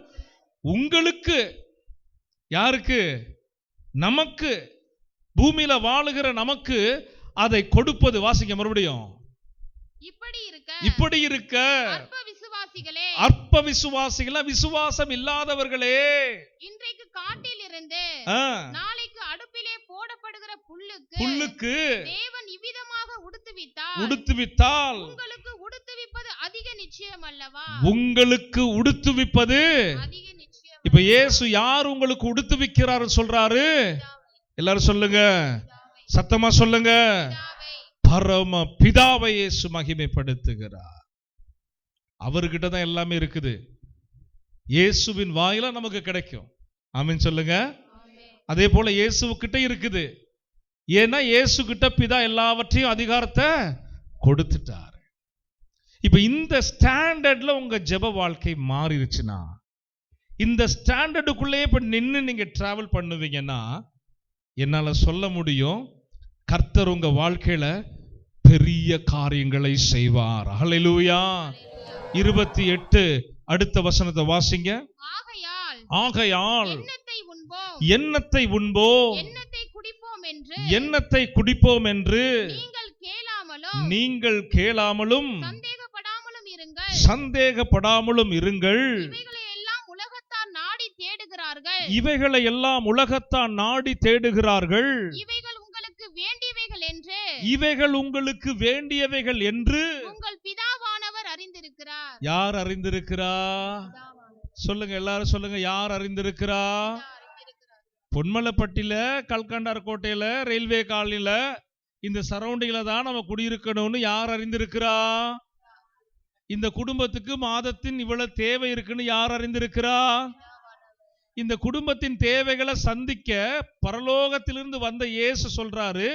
உங்களுக்கு, யாருக்கு? நமக்கு, பூமியில வாழுகிற நமக்கு அதை கொடுப்பது. வாசிங்க மறுபடியும். இப்படி இருக்க அற்ப விசுவாசிகளே, விசுவாசம் இல்லாதவர்களே, இன்றைக்கு காட்டில் இருந்து நாளைக்கு அடுப்பிலே போடப்படுகிற புல்லுக்கு தேவன் இவ்விதமாக உடுத்துவித்தால் உங்களுக்கு உடுத்துவிப்பது அதிக நிச்சயம் அல்லவா? உங்களுக்கு உடுத்துவிப்பது அதிக நிச்சயம். இப்ப இயேசு யார் உங்களுக்கு உடுத்துவிக்கிறார் சொல்றாரு? எல்லாரும் சொல்லுங்க, சத்தமா சொல்லுங்க. பரம பிதாவை இயேசு மகிமைப்படுத்துகிறார். அவர்கிட்ட தான் எல்லாமே இருக்குது. இயேசுவின் வாயிலா நமக்கு கிடைக்கும். ஆமென் சொல்லுங்க. அதே போல இயேசுகிட்ட இருக்குது. ஏன்னா இயேசு கிட்ட பிதா எல்லாவற்றையும் அதிகாரத்தை கொடுத்துட்டார். இப்ப இந்த ஸ்டாண்டர்ட்ல உங்க ஜெப வாழ்க்கை மாறிடுச்சுன்னா, இந்த ஸ்டாண்டர்டுக்குள்ளே இப்ப நின்று நீங்க டிராவல் பண்ணுவீங்கன்னா, என்னால சொல்ல முடியும், கர்த்தர் உங்க வாழ்க்கையில பெரிய காரியங்களை செய்வார். ஹல்லேலூயா. 28 அடுத்த வசனத்தை வாசிங்க. ஆகையால் எண்ணத்தை உண்போம், எண்ணத்தை குடிப்போம் என்று நீங்கள் கேளாமலும் சந்தேகப்படாமலும் இருங்கள். இவைகளை எல்லாம் உலகத்தான் நாடி தேடுகிறார்கள். இவைகள் உங்களுக்கு வேண்டியவைகள் என்று உங்கள் பிதாவானவர் அறிந்திருக்கிறார். யார் அறிந்திருக்கிறார்? சொல்லுங்க, எல்லாரும் சொல்லுங்க. யார் அறிந்திருக்கிறார்? பொன்மலைப்பட்டியில, கல்கண்டார் கோட்டையில, ரயில்வே காலனில, இந்த சரௌண்டிங்ல தான் நம்ம குடியிருக்கணும்னு யார் அறிந்திருக்கிறா? இந்த குடும்பத்துக்கு மாதத்தின் இவ்வளவு தேவை இருக்குன்னு யார் அறிந்திருக்கிறா? இந்த குடும்பத்தின் தேவைகளை சந்திக்க பரலோகத்திலிருந்து வந்த இயேசு சொல்றாரு,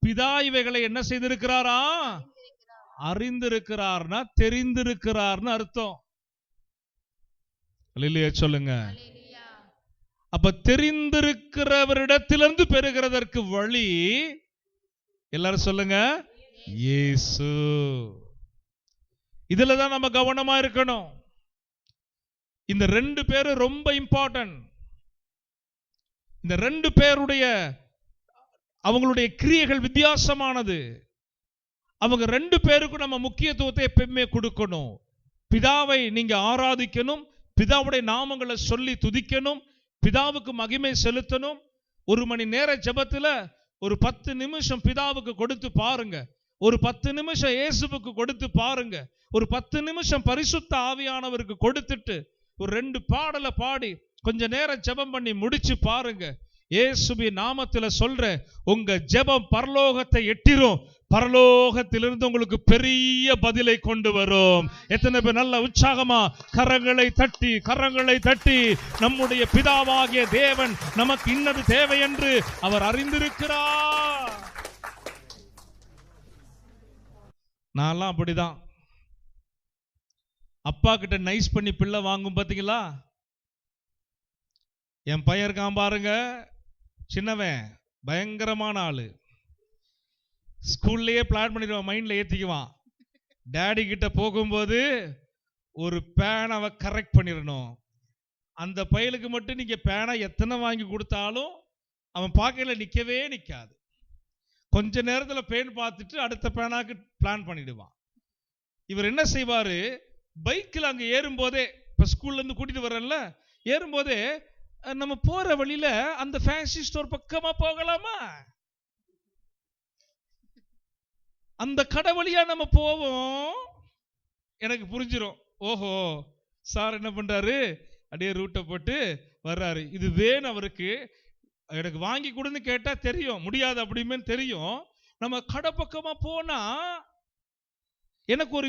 பிதா இவைகளை என்ன செய்திருக்கிறாரா? அறிந்திருக்கிறார்னா தெரிந்திருக்கிறார்னு அர்த்தம். இல்லையா சொல்லுங்க. அப்ப தெரிந்திருக்கிறவரிடத்திலிருந்து பெறுகிறதற்கு வழி எல்லாரும் சொல்லுங்க, இயேசு. இதுலதான் நம்ம கவனமா இருக்கணும். இந்த ரெண்டு பேரும் ரொம்ப இம்பார்ட்டன்ட். இந்த ரெண்டு பேருடைய அவங்களுடைய கிரியைகள் வித்தியாசமானது. அவங்க ரெண்டு பேருக்கும் நம்ம முக்கியத்துவத்தை எப்பவுமே கொடுக்கணும். பிதாவை நீங்க ஆராதிக்கணும், பிதாவுடைய நாமங்களை சொல்லி துதிக்கணும், பிதாவுக்கு மகிமை செலுத்தணும். 1 மணி நேர ஜெபத்துல ஒரு 10 நிமிஷம் பிதாவுக்கு கொடுத்து பாருங்க, ஒரு 10 நிமிஷம் இயேசுவுக்கு கொடுத்து பாருங்க, ஒரு 10 நிமிஷம் பரிசுத்த ஆவியானவருக்கு கொடுத்துட்டு ஒரு 2 பாடலை பாடி கொஞ்ச நேரம் ஜெபம் பண்ணி முடிச்சு பாருங்க. இயேசுவின் நாமத்துல சொல்ற உங்க ஜெபம் பரலோகத்தை எட்டிரும். பரலோகத்திலிருந்து உங்களுக்கு பெரிய பதிலை கொண்டு வரும். எத்தனை பேர் நல்ல உற்சாகமா கரங்களை தட்டி நம்முடைய பிதாவாகிய தேவன் நமக்கு இன்னது தேவை என்று அவர் அறிந்திருக்கிறார். நான்லாம் அப்படிதான். அப்பா கிட்ட நைஸ் பண்ணி பிள்ளை வாங்கும் பாத்தீங்களா? என் பையன் இருக்கான் பாருங்க, சின்னவன் பயங்கரமான ஆளு. ஸ்கூல்லையே பிளான் பண்ணிடுவான், மைண்ட்ல ஏத்திக்குவான். டேடி கிட்ட போகும்போது ஒரு பேனாவை கரெக்ட் பண்ணிடணும். அந்த பையலுக்கு மட்டும் நீங்க பேனா எத்தனை வாங்கி கொடுத்தாலும் அவன் பாக்கையில நிக்கவே நிக்காது. கொஞ்ச நேரத்துல பேன் பார்த்துட்டு அடுத்த பேனாக்கு பிளான் பண்ணிடுவான். இவர் என்ன செய்வாரு, பைக்கில் அங்க ஏறும்போதே, இப்ப ஸ்கூல்ல இருந்து கூட்டிட்டு வரல, ஏறும்போதே நம்ம போற வழியில அந்த ஃபேன்சி ஸ்டோர் பக்கமா போகலாமா, அந்த கடை வழியா நம்ம போவோம். எனக்கு புரிஞ்சிடும், ஓஹோ சார் என்ன பண்றாரு, அப்படியே ரூட்டை போட்டு வர்றாரு, இது வேணும் அவருக்கு, எனக்கு வாங்கி கொடுன்னு கேட்டா தெரியும் முடியாது அப்படின்னு தெரியும். நம்ம கடை பக்கமா போனா எனக்கு ஒரு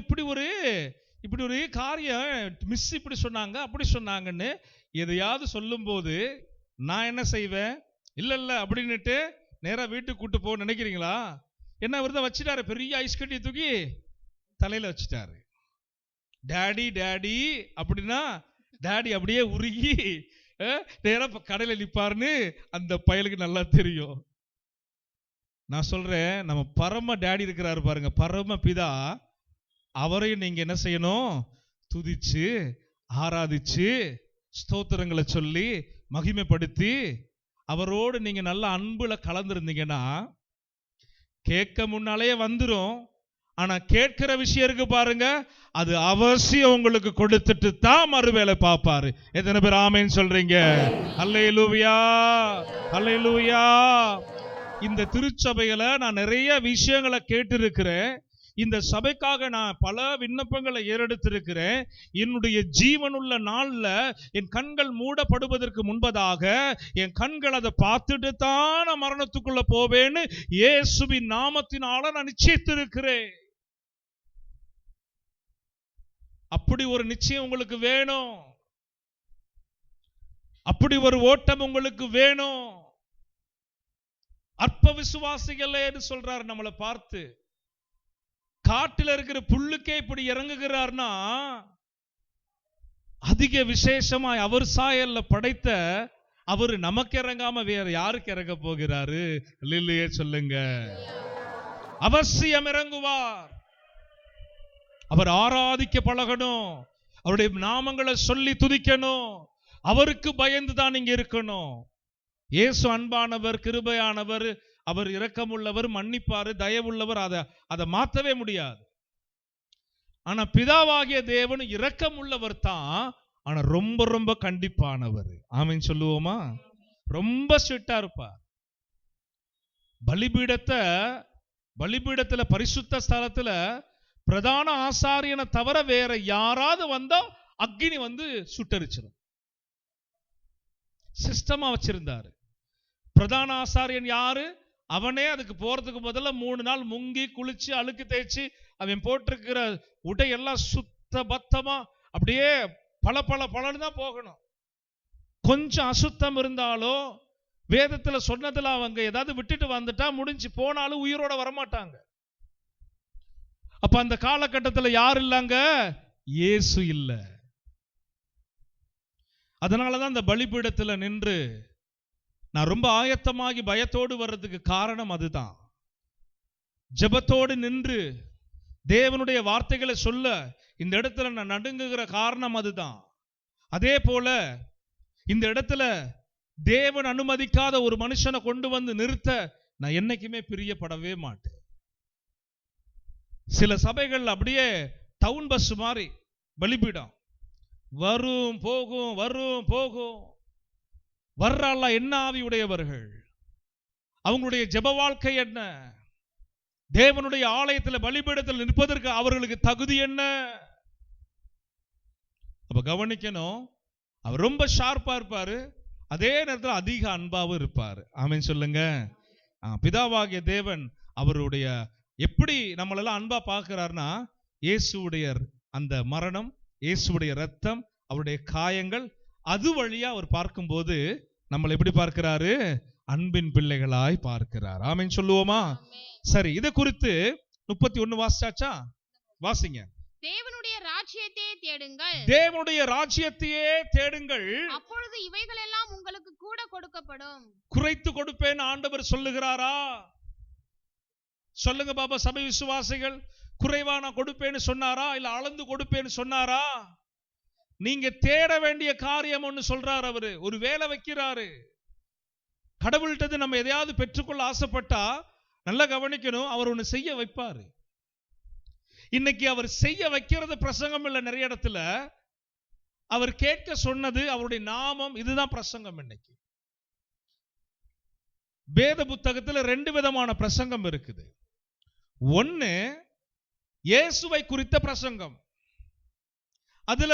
இப்படி ஒரு காரியம் மிஸ் இப்படி சொன்னாங்க அப்படி சொன்னாங்கன்னு எதையாவது சொல்லும் போது நான் என்ன செய்வேன், இல்ல அப்படின்னுட்டு நேரா வீட்டுக்கு கூட்டு போக நினைக்கிறீங்களா? என்ன விரதம் வச்சுட்டாரு, பெரிய ஐஸ் கட்டி தூக்கி தலையில வச்சுட்டாரு. டேடி டேடி அப்படின்னா டேடி அப்படியே உருகி நேரா கடையில நிப்பாருன்னு அந்த பயலுக்கு நல்லா தெரியும். நான் சொல்றேன், நம்ம பரம டேடி இருக்கிறாரு பாருங்க, பரம பிதா, அவரையும் நீங்க என்ன செய்யணும், துதிச்சு ஆராதிச்சு ஸ்தோத்திரங்களை சொல்லி மகிமைப்படுத்தி அவரோடு நீங்க நல்ல அன்புல கலந்துருந்தீங்கன்னா கேட்க முன்னாலேயே வந்துரும். ஆனா கேட்கிற விஷயம் இருக்கு பாருங்க, அது அவசியம் உங்களுக்கு கொடுத்துட்டு தான் மறுவேளை பார்ப்பாரு. எத்தனை பேர் ஆமேன்னு சொல்றீங்க? அல்லேலூயா அல்லேலூயா. இந்த திருச்சபையில நான் நிறைய விஷயங்களை கேட்டு இருக்கிறேன். இந்த சபைக்காக நான் பல விண்ணப்பங்களை ஏறெடுத்திருக்கிறேன். என்னுடைய ஜீவனுள்ள நாள்ல என் கண்கள் மூடப்படுவதற்கு முன்பதாக என் கண்கள் அதை பார்த்துட்டு தான் நான் மரணத்துக்குள்ள போவேன்னு இயேசுவின் நாமத்தினால நான் நிச்சயித்திருக்கிறேன். அப்படி ஒரு நிச்சயம் உங்களுக்கு வேணும், அப்படி ஒரு ஓட்டம் உங்களுக்கு வேணும். அற்ப விசுவாசிகளே என்று சொல்றாரு நம்மளை பார்த்து. காட்டில் இருக்கிற புல்லுக்கே இப்படி இறங்குகிறார்னா அதிக விசேஷமாய் அவர் சாயல்ல படைத்த அவரு நமக்கு இறங்காம வேற யாருக்கு இறங்க போகிறாரு? இல்லையே சொல்லுங்க. அவசியம் இறங்குவார். அவர் ஆராதிக்க பழகணும், அவருடைய நாமங்களை சொல்லி துதிக்கணும், அவருக்கு பயந்து தான் நீங்க இருக்கணும். இயேசு அன்பானவர், கிருபையானவர், அவர் இரக்கமுள்ளவர், மன்னிப்பாரு, தயவுள்ளவர், அதை மாற்றவே முடியாது. ஆனா பிதாவாகிய தேவன் இரக்கமுள்ளவர் தான், ஆனா ரொம்ப ரொம்ப கண்டிப்பானவர். ஆமென் சொல்லுவோமா? ரொம்ப ஸ்ட்ரிக்டா இருப்பார். பலிபீடத்துல பரிசுத்த ஸ்தலத்துல பிரதான ஆசாரியனை தவிர வேற யாராவது வந்தா அக்னி வந்து சுட்டரிச்சிடும். சிஸ்டமா வச்சிருந்தாரு. பிரதான ஆசாரியன் யாரு? அவனே அதுக்கு போறதுக்கு முதல்ல 3 நாள் முங்கி குளிச்சு அழுக்கு தேய்ச்சி அவன் போட்டிருக்கிற உடையெல்லாம் பத்தமா அப்படியே பலன்னு தான் போகணும். கொஞ்சம் அசுத்தம் இருந்தாலோ வேதத்துல சொன்னதுல அவங்க ஏதாவது விட்டுட்டு வந்துட்டா முடிஞ்சு, போனாலும் உயிரோட வரமாட்டாங்க. அப்ப அந்த காலகட்டத்தில் யார் இல்லங்க? இயேசு இல்ல. அதனாலதான் அந்த பலிபீடத்துல நின்று நான் ரொம்ப ஆயத்தமாகி பயத்தோடு வர்றதுக்கு காரணம் அதுதான். ஜெபத்தோடு நின்று தேவனுடைய வார்த்தைகளை சொல்ல இந்த இடத்துல நான் நடுங்குகிற காரணம் அதுதான். அதே போல இந்த இடத்துல தேவன் அனுமதிக்காத ஒரு மனுஷனை கொண்டு வந்து நிறுத்த நான் என்னைக்குமே பிரியப்படவே மாட்டேன். சில சபைகள் அப்படியே டவுன் பஸ் மாதிரி பலிபீடம், வரும் போகும் வரும் போகும். வர்றால என்ன ஆவியுடையவர்கள், அவங்களுடைய ஜெப வாழ்க்கை என்ன, தேவனுடைய ஆலயத்தில் பலிபீடத்தில் நிற்பதற்கு அவர்களுக்கு தகுதி என்ன? அப்ப கவனிக்கணும், அவர் ரொம்ப ஷார்ப்பா இருப்பாரு, அதே நேரத்தில் அதிக அன்பாவும் இருப்பாரு. ஆமென் சொல்லுங்க. பிதாவாகிய தேவன் அவருடைய எப்படி நம்மளெல்லாம் அன்பா பார்க்கிறார்னா, இயேசுடைய அந்த மரணம், இயேசுடைய ரத்தம், அவருடைய காயங்கள், அது வழியா அவர் பார்க்கும்போது நம்மளை எப்படி பார்க்கிறாரு? அன்பின் பிள்ளைகளாய் பார்க்கிறார். ஆமென் சொல்லுவோமா? சரி, இதை குறித்து 31 வாசிச்சாச்சா? வாசிங்க. தேவனுடைய ராஜ்யத்தையே தேடுங்கள், தேவனுடைய ராஜ்யத்தையே தேடுங்கள், அப்பொழுது இவைகள் எல்லாம் உங்களுக்கு கூட கொடுக்கப்படும். குறைத்து கொடுப்பேன் ஆண்டவர் சொல்லுகிறாரா? சொல்லுங்க பாபா. சபை விசுவாசிகள், குறைவா நான் கொடுப்பேன்னு சொன்னாரா? இல்ல அளந்து கொடுப்பேன்னு சொன்னாரா? நீங்க தேட வேண்டிய காரியம் ஒன்னு சொல்றாரு. அவரு ஒரு வேலை வைக்கிறாரு. கடவுள்கிட்ட நம்ம எதையாவது பெற்றுக்கொள்ள ஆசைப்பட்டா நல்லா கவனிக்கணும், அவர் ஒன்னு செய்ய வைப்பாரு. இன்னைக்கு அவர் செய்ய வைக்கிறது பிரசங்கம் இல்ல. நிறைய இடத்துல அவர் கேட்க சொன்னது அவருடைய நாமம், இதுதான் பிரசங்கம். இன்னைக்கு வேத புத்தகத்தில் 2 விதமான பிரசங்கம் இருக்குது. ஒன்னு இயேசுவை குறித்த பிரசங்கம், அதுல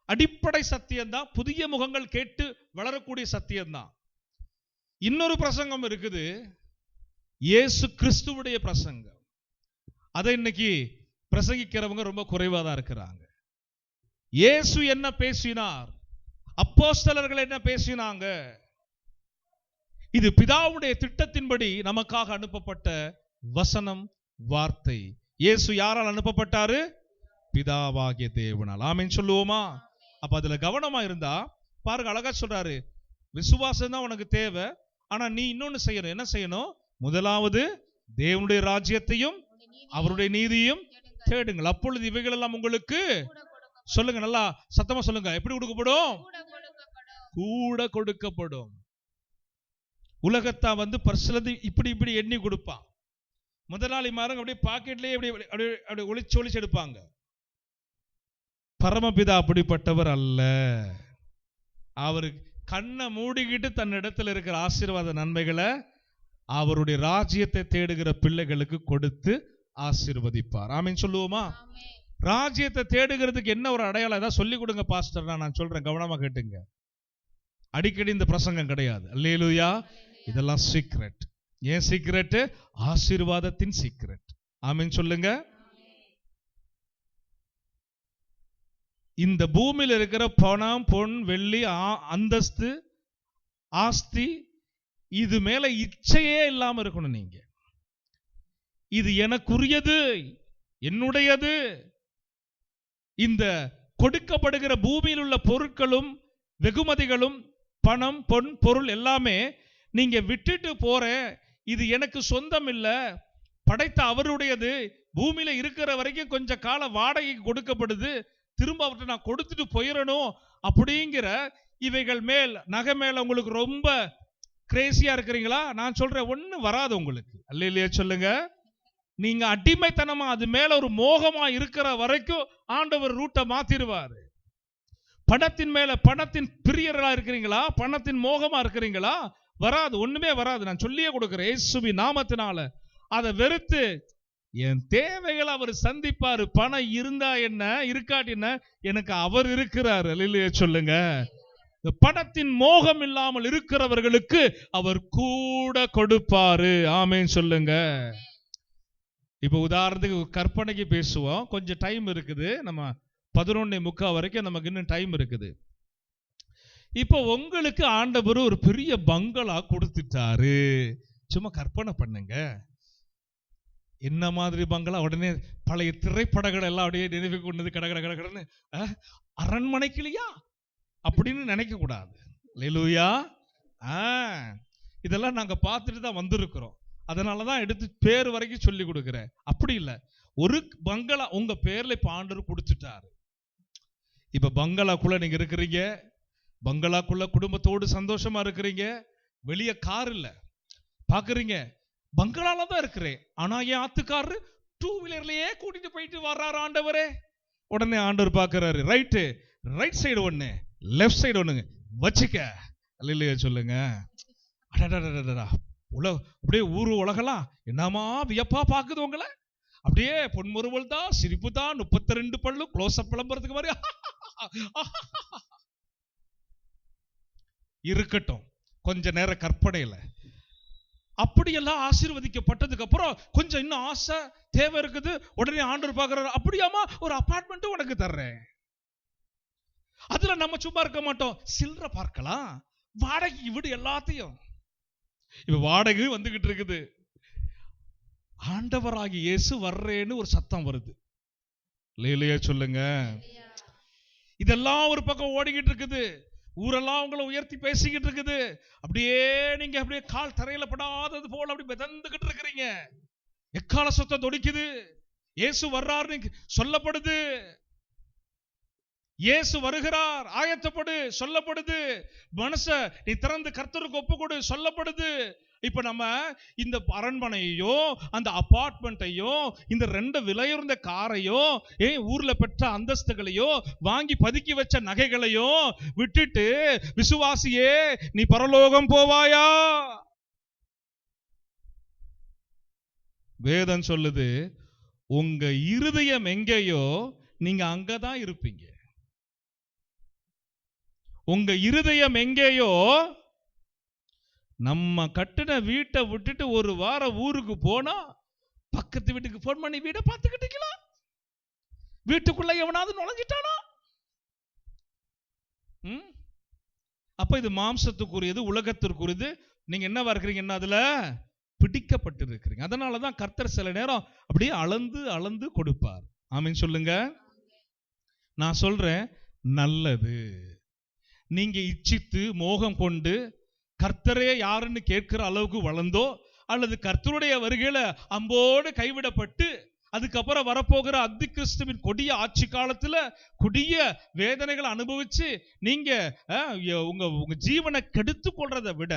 அடிப்படை சத்தியம்தான், புதிய முகங்கள் கேட்டு வளரக்கூடிய சத்தியம்தான். இன்னொரு பிரசங்கம் இருக்குது, இயேசு கிறிஸ்துவுடைய பிரசங்கம். அதை இன்னைக்கு பிரசங்கிக்கிறவங்க ரொம்ப குறைவா தான் இருக்கிறாங்க. இயேசு என்ன பேசினார், அப்போஸ்தலர்கள் என்ன பேசினாங்க, இது பிதாவுடைய திட்டத்தின்படி நமக்காக அனுப்பப்பட்ட வசனம், வார்த்தை. இயேசு யாரால் அனுப்பப்பட்டாரு? பிதாவாகிய தேவனால். ஆமென் சொல்லுவோமா? அப்ப அதுல கவனமா இருந்தா பாருங்க, அழகா சொல்றாரு, விசுவாசம் தான் உனக்கு தேவை, ஆனா நீ இன்னொன்னு செய்யணும். என்ன செய்யணும்? முதலாவது தேவனுடைய ராஜ்யத்தையும் அவருடைய நீதியும் தேடுங்கள், அப்பொழுது இவைகள் எல்லாம் உங்களுக்கு சொல்லுங்க, நல்லா சத்தமா சொல்லுங்க. எப்படி கொடுக்கப்படும்? கூட கொடுக்கப்படும். உலகத்தா வந்து பர்சலது இப்படி எண்ணி கொடுப்பான். முதலாளி மாறங்க அப்படியே பாக்கெட்லயே அப்படி ஒளிச்சு எடுப்பாங்க. பரமபிதா அப்படிப்பட்டவர் அல்ல. அவர் கண்ணை மூடிக்கிட்டு தன் இடத்துல இருக்கிற ஆசீர்வாத நன்மைகளை அவருடைய ராஜ்யத்தை தேடுகிற பிள்ளைகளுக்கு கொடுத்து ஆசீர்வதிப்பார். ஆமென் சொல்லுவோமா? ராஜ்யத்தை தேடுகிறதுக்கு என்ன ஒரு அடையாளம்? ஏதாவது சொல்லிக் கொடுங்க பாஸ்டர். நான் சொல்றேன், கவனமா கேட்டுங்க. அடிக்கடி இந்த பிரசங்கம் கிடையாது. அல்லேலூயா. இதெல்லாம் சீக்ரெட். ஏன் சீக்ரெட்? ஆசீர்வாதத்தின் சீக்ரெட். ஆமென் சொல்லுங்க. இந்த பூமியில் இருக்கிற பணம், பொன், வெள்ளி, அந்தஸ்து, ஆஸ்தி, இது மேல இச்சையே இல்லாம இருக்கணும். நீங்க இது எனக்குரியது, என்னுடையது. இந்த கொடுக்கப்படுகிற பூமியில் உள்ள பொருட்களும் வெகுமதிகளும், பணம், பொன், பொருள் எல்லாமே நீங்க விட்டுட்டு போற, இது எனக்கு சொந்தம் இல்ல, படைத்த அவருடையது, பூமியில இருக்கிற வரைக்கும் கொஞ்ச கால வாடகைக்கு கொடுக்கப்படுது, திரும்ப அவர்கிட்ட நான் கொடுத்துட்டு போயிடணும் அப்படிங்கிற இவைகள் மேல், நகை மேல உங்களுக்கு ரொம்ப கிரேசியா இருக்கிறீங்களா? நான் சொல்றேன், ஒண்ணு வராது உங்களுக்கு. அல்லேலூயா சொல்லுங்க. நீங்க அடிமைத்தனமா அது மேல ஒரு மோகமா இருக்கிற வரைக்கும் ஆண்டவர் ரூட்டை மாத்திடுவாரு. பணத்தின் மேல, பணத்தின் பிரியர்களா இருக்கிறீங்களா, பணத்தின் மோகமா இருக்கிறீங்களா? வராது, ஒண்ணுமே வராது. நான் சொல்லியே கொடுக்கிறேன் இயேசுவின் நாமத்தினால. அதை வெறுத்து என் தேவைகளை அவர் சந்திப்பாரு. பணம் இருந்தா என்ன, இருக்காட்டி என்ன, எனக்கு அவர் இருக்கிறார். அல்லேலூயா சொல்லுங்க. இந்த பணத்தின் மோகம் இல்லாமல் இருக்கிறவர்களுக்கு அவர் கூட கொடுப்பாரு. ஆமென் சொல்லுங்க. இப்ப உதாரணத்துக்கு கற்பனைக்கு பேசுவோம், கொஞ்சம் டைம் இருக்குது, நம்ம 11:45 வரைக்கும் நமக்கு இன்னும் டைம் இருக்குது. இப்போ உங்களுக்கு ஆண்டவர் ஒரு பெரிய பங்களா கொடுத்துட்டாரு. சும்மா கற்பனை பண்ணுங்க, என்ன மாதிரி பங்களா. உடனே பழைய திரைப்படங்கள் எல்லாம் அப்படியே நினைவு கொண்டது, கட கட கட கடன்னு அரண்மனைக்குலையா அப்படின்னு நினைக்க கூடாது. அல்லேலூயா. இதெல்லாம் நாங்க பார்த்துட்டு தான் வந்திருக்கிறோம், அதனாலதான் எடுத்து பேர் வரைக்கும் சொல்லி கொடுக்கிறேன். அப்படி இல்லை, ஒரு பங்களா உங்க பேர்ல இப்ப ஆண்டவர் கொடுத்துட்டாரு. இப்ப பங்களாக்குள்ள நீங்க இருக்கிறீங்க, பங்களாக்குள்ள குடும்பத்தோடு சந்தோஷமா இருக்கிறீங்க. வெளியே கார் இல்ல பாக்குறீங்க, பங்களால தான் இருக்கிறேன். ஆனா என் ஆத்துக்காரரு 2 வீலர்லயே கூட்டிட்டு போயிட்டு வர்றாரு ஆண்டவரே. உடனே ஆண்டவர் பாக்குறாரு, ரைட் சைடு ஒண்ணு, லெஃப்ட் சைடு ஒண்ணுங்க வச்சுக்க. அல்லேலூயா சொல்லுங்க. அப்படியே ஊரு உலகலாம் என்னமா வியப்பா பாக்குது உங்களை. அப்படியே பொன்முறுவல் தான், சிரிப்பு தான், 32 பல்லு, க்ளோஸ் அப் விளம்பரத்துக்கு மாதிரி இருக்கட்டும். கொஞ்ச நேரம் கற்பனையில அப்படியெல்லாம் ஆசீர்வதிக்கப்பட்டதுக்கு அப்புறம் கொஞ்சம் இன்னும் ஆசை தேவை இருக்குது. உடனே ஆண்டவர் பார்க்கிறாரு, அப்படியாமா ஒரு அபார்ட்மெண்ட் உனக்கு தர்றேன். அதுல நம்ம சும்மா இருக்க மாட்டோம், சில்லற பார்க்கலாம், வாடகை விடு எல்லாத்தையும். இப்ப வாடகை வந்துகிட்டு இருக்குது. ஆண்டவராகி இயேசு வர்றேன்னு ஒரு சத்தம் வருது. இல்லையா சொல்லுங்க. இதெல்லாம் ஒரு பக்கம் ஓடிக்கிட்டு இருக்குது, ஊரெல்லாம் உங்களை உயர்த்தி பேசிக்கிட்டு இருக்குது. அப்படியே நீங்க அப்படியே கால் தரையில படாதது போல அப்படி மிதந்துகிட்டு இருக்கிறீங்க. எக்கால சத்தம் தொடிக்குது, இயேசு வர்றாருன்னு சொல்லப்படுது. இயேசு வருகிறார், ஆயத்தப்படு சொல்லப்படுது. மனச நீ திறந்து கர்த்தருக்கு ஒப்புக்கொடு சொல்லப்படுது. இப்ப நம்ம இந்த அரண்மனையோ அந்த அபார்ட்மெண்ட்டையோ இந்த 2 விலையுறந்த காரையோ ஊர்ல பெற்ற அந்தஸ்துகளையோ வாங்கி பதுக்கி வச்ச நகைகளையோ விட்டுட்டு, விசுவாசியே நீ பரலோகம் போவாயா? வேதம் சொல்லுது, உங்க இருதயம் எங்கேயோ நீங்க அங்கதான் இருப்பீங்க. உங்க இருதயம் எங்கேயோ. நம்ம கட்டின வீட்டை விட்டுட்டு ஒரு வாரம் ஊருக்கு போனா பக்கத்து வீட்டுக்கு போன் பண்ணி வீட்டை பார்த்துக்கிட்டீங்களா, வீட்டுக்குள்ள எவனாவது நுழைஞ்சிட்டானா? அப்ப இது மாம்சத்துக்குரியது, உலகத்திற்குரியது. நீங்க என்னவா இருக்கிறீங்க, என்ன அதுல பிடிக்கப்பட்டு இருக்கிறீங்க. அதனாலதான் கர்த்தர் சில நேரம் அப்படியே அளந்து அளந்து கொடுப்பார். ஆமீன் சொல்லுங்க. நான் சொல்றேன், நல்லது. நீங்க இச்சித்து மோகம் கொண்டு கர்த்தரே யாருன்னு கேட்கிற அளவுக்கு வளர்ந்தோ, அல்லது கர்த்தருடைய வருகையில அம்போடு கைவிடப்பட்டு அதுக்கப்புறம் வரப்போகிற அந்தி கிறிஸ்துவின் கொடிய ஆட்சி காலத்துல கொடிய வேதனைகளை அனுபவிச்சு நீங்க உங்க ஜீவனை கெடுத்து கொள்றதை விட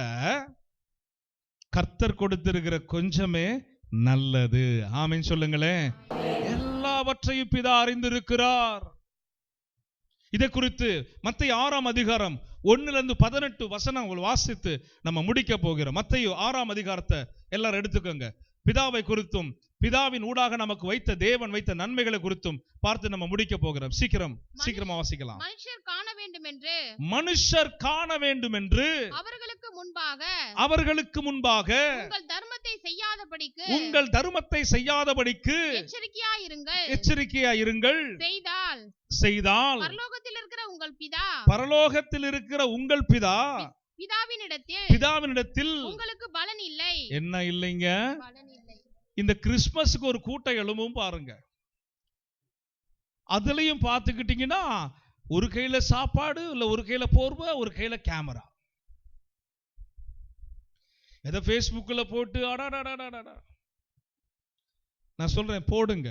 கர்த்தர் கொடுத்திருக்கிற கொஞ்சமே நல்லது. ஆமீன் சொல்லுங்களேன். எல்லாவற்றையும் பிதா அறிந்திருக்கிறார். இதை குறித்து மத்தேயு 6ஆம் அதிகாரம் 1-18 வாசித்து நம்ம முடிக்க போகிறோம். மத்தேயு 6ஆம் அதிகாரத்தை எல்லாரும் எடுத்துக்கோங்க. பிதாவை குறித்தும் பிதாவின் ஊடாக நமக்கு வைத்த தேவன் வைத்த நன்மைகளை குறித்தும் பார்த்து நம்ம முடிக்க போகிறோம். சீக்கிரமா வாசிக்கலாம். மனுஷர் காண வேண்டும் என்று அவர்களுக்கு முன்பாக உங்கள் தர்மத்தை செய்யாதபடிக்கு எச்சரிக்கையாயிருங்கள். செய்தால் பரலோகத்தில் இருக்கிற உங்கள் பிதாவினிடத்தில் உங்களுக்கு பலன் இல்லை. என்ன இல்லைங்க? இந்த கிறிஸ்மஸுக்கு ஒரு கூட்டம் எழும்பும் பாருங்க. அதுலயும் பார்த்துக்கிட்டீங்கன்னா ஒரு கையில சாப்பாடு, இல்ல ஒரு கையில போர்வை, ஒரு கையில கேமரா. எதை பேஸ்புக்ல போட்டு நான் சொல்றேன், போடுங்க,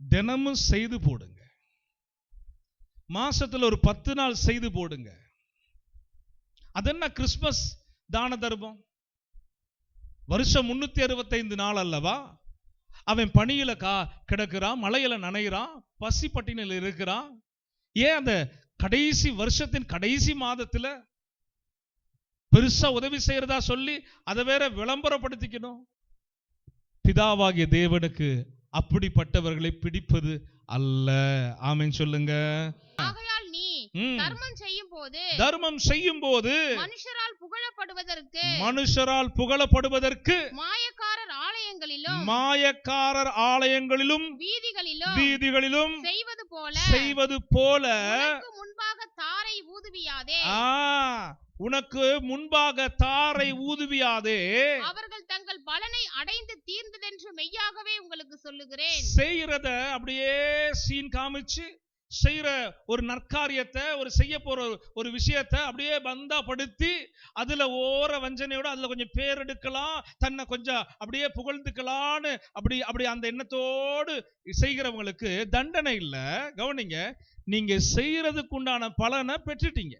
தினமும் செய்து போடுங்க. மாசத்துல ஒரு 10 நாள் செய்து போடுங்க. அதென்ன கிறிஸ்மஸ் தான தர்மம்? வருஷம் 365 நாள் அல்லவா? அவன் பனியில கிடக்கிறான், மலையில நனைகிறான், பசி பட்டினியில் இருக்கிறான். ஏன் அந்த கடைசி வருஷத்தின் கடைசி மாதத்துல பெருசா உதவி செய்யறதா சொல்லி அதை வேற விளம்பரப்படுத்திக்கணும்? பிதாவாகிய தேவனுக்கு அப்படிப்பட்டவர்களை பிடிப்பது அல்ல. ஆமென் சொல்லுங்க. தர்மம் செய்யும் போது மனுஷரால் புகழப்படுவதற்கு மாயக்காரர் ஆலயங்களிலும் வீதிகளிலும் செய்வது போல உனக்கு முன்பாக தாரை ஊதுவியாதே. உனக்கு முன்பாக தாரை ஊதுவியாதே. அவர்கள் தங்கள் பலனை அடைந்து தீர்ந்ததென்று மெய்யாகவே உங்களுக்கு சொல்லுகிறேன். செய்யறத அப்படியே சீன் காமிச்சு செய்யற ஒரு நற்காரியத்தை, ஒரு செய்ய போற ஒரு விஷயத்தை அப்படியே பந்தாப்படுத்தி அதுல ஓர வஞ்சனையோட அதுல கொஞ்சம் பேர் எடுக்கலாம், தன்னை கொஞ்சம் அப்படியே புகழ்ந்துக்கலான்னு அப்படி அந்த எண்ணத்தோடு செய்கிறவங்களுக்கு தண்டனை இல்ல. கவனிங்க, நீங்க செய்யறதுக்கு உண்டான பலனை பெற்றுட்டீங்க.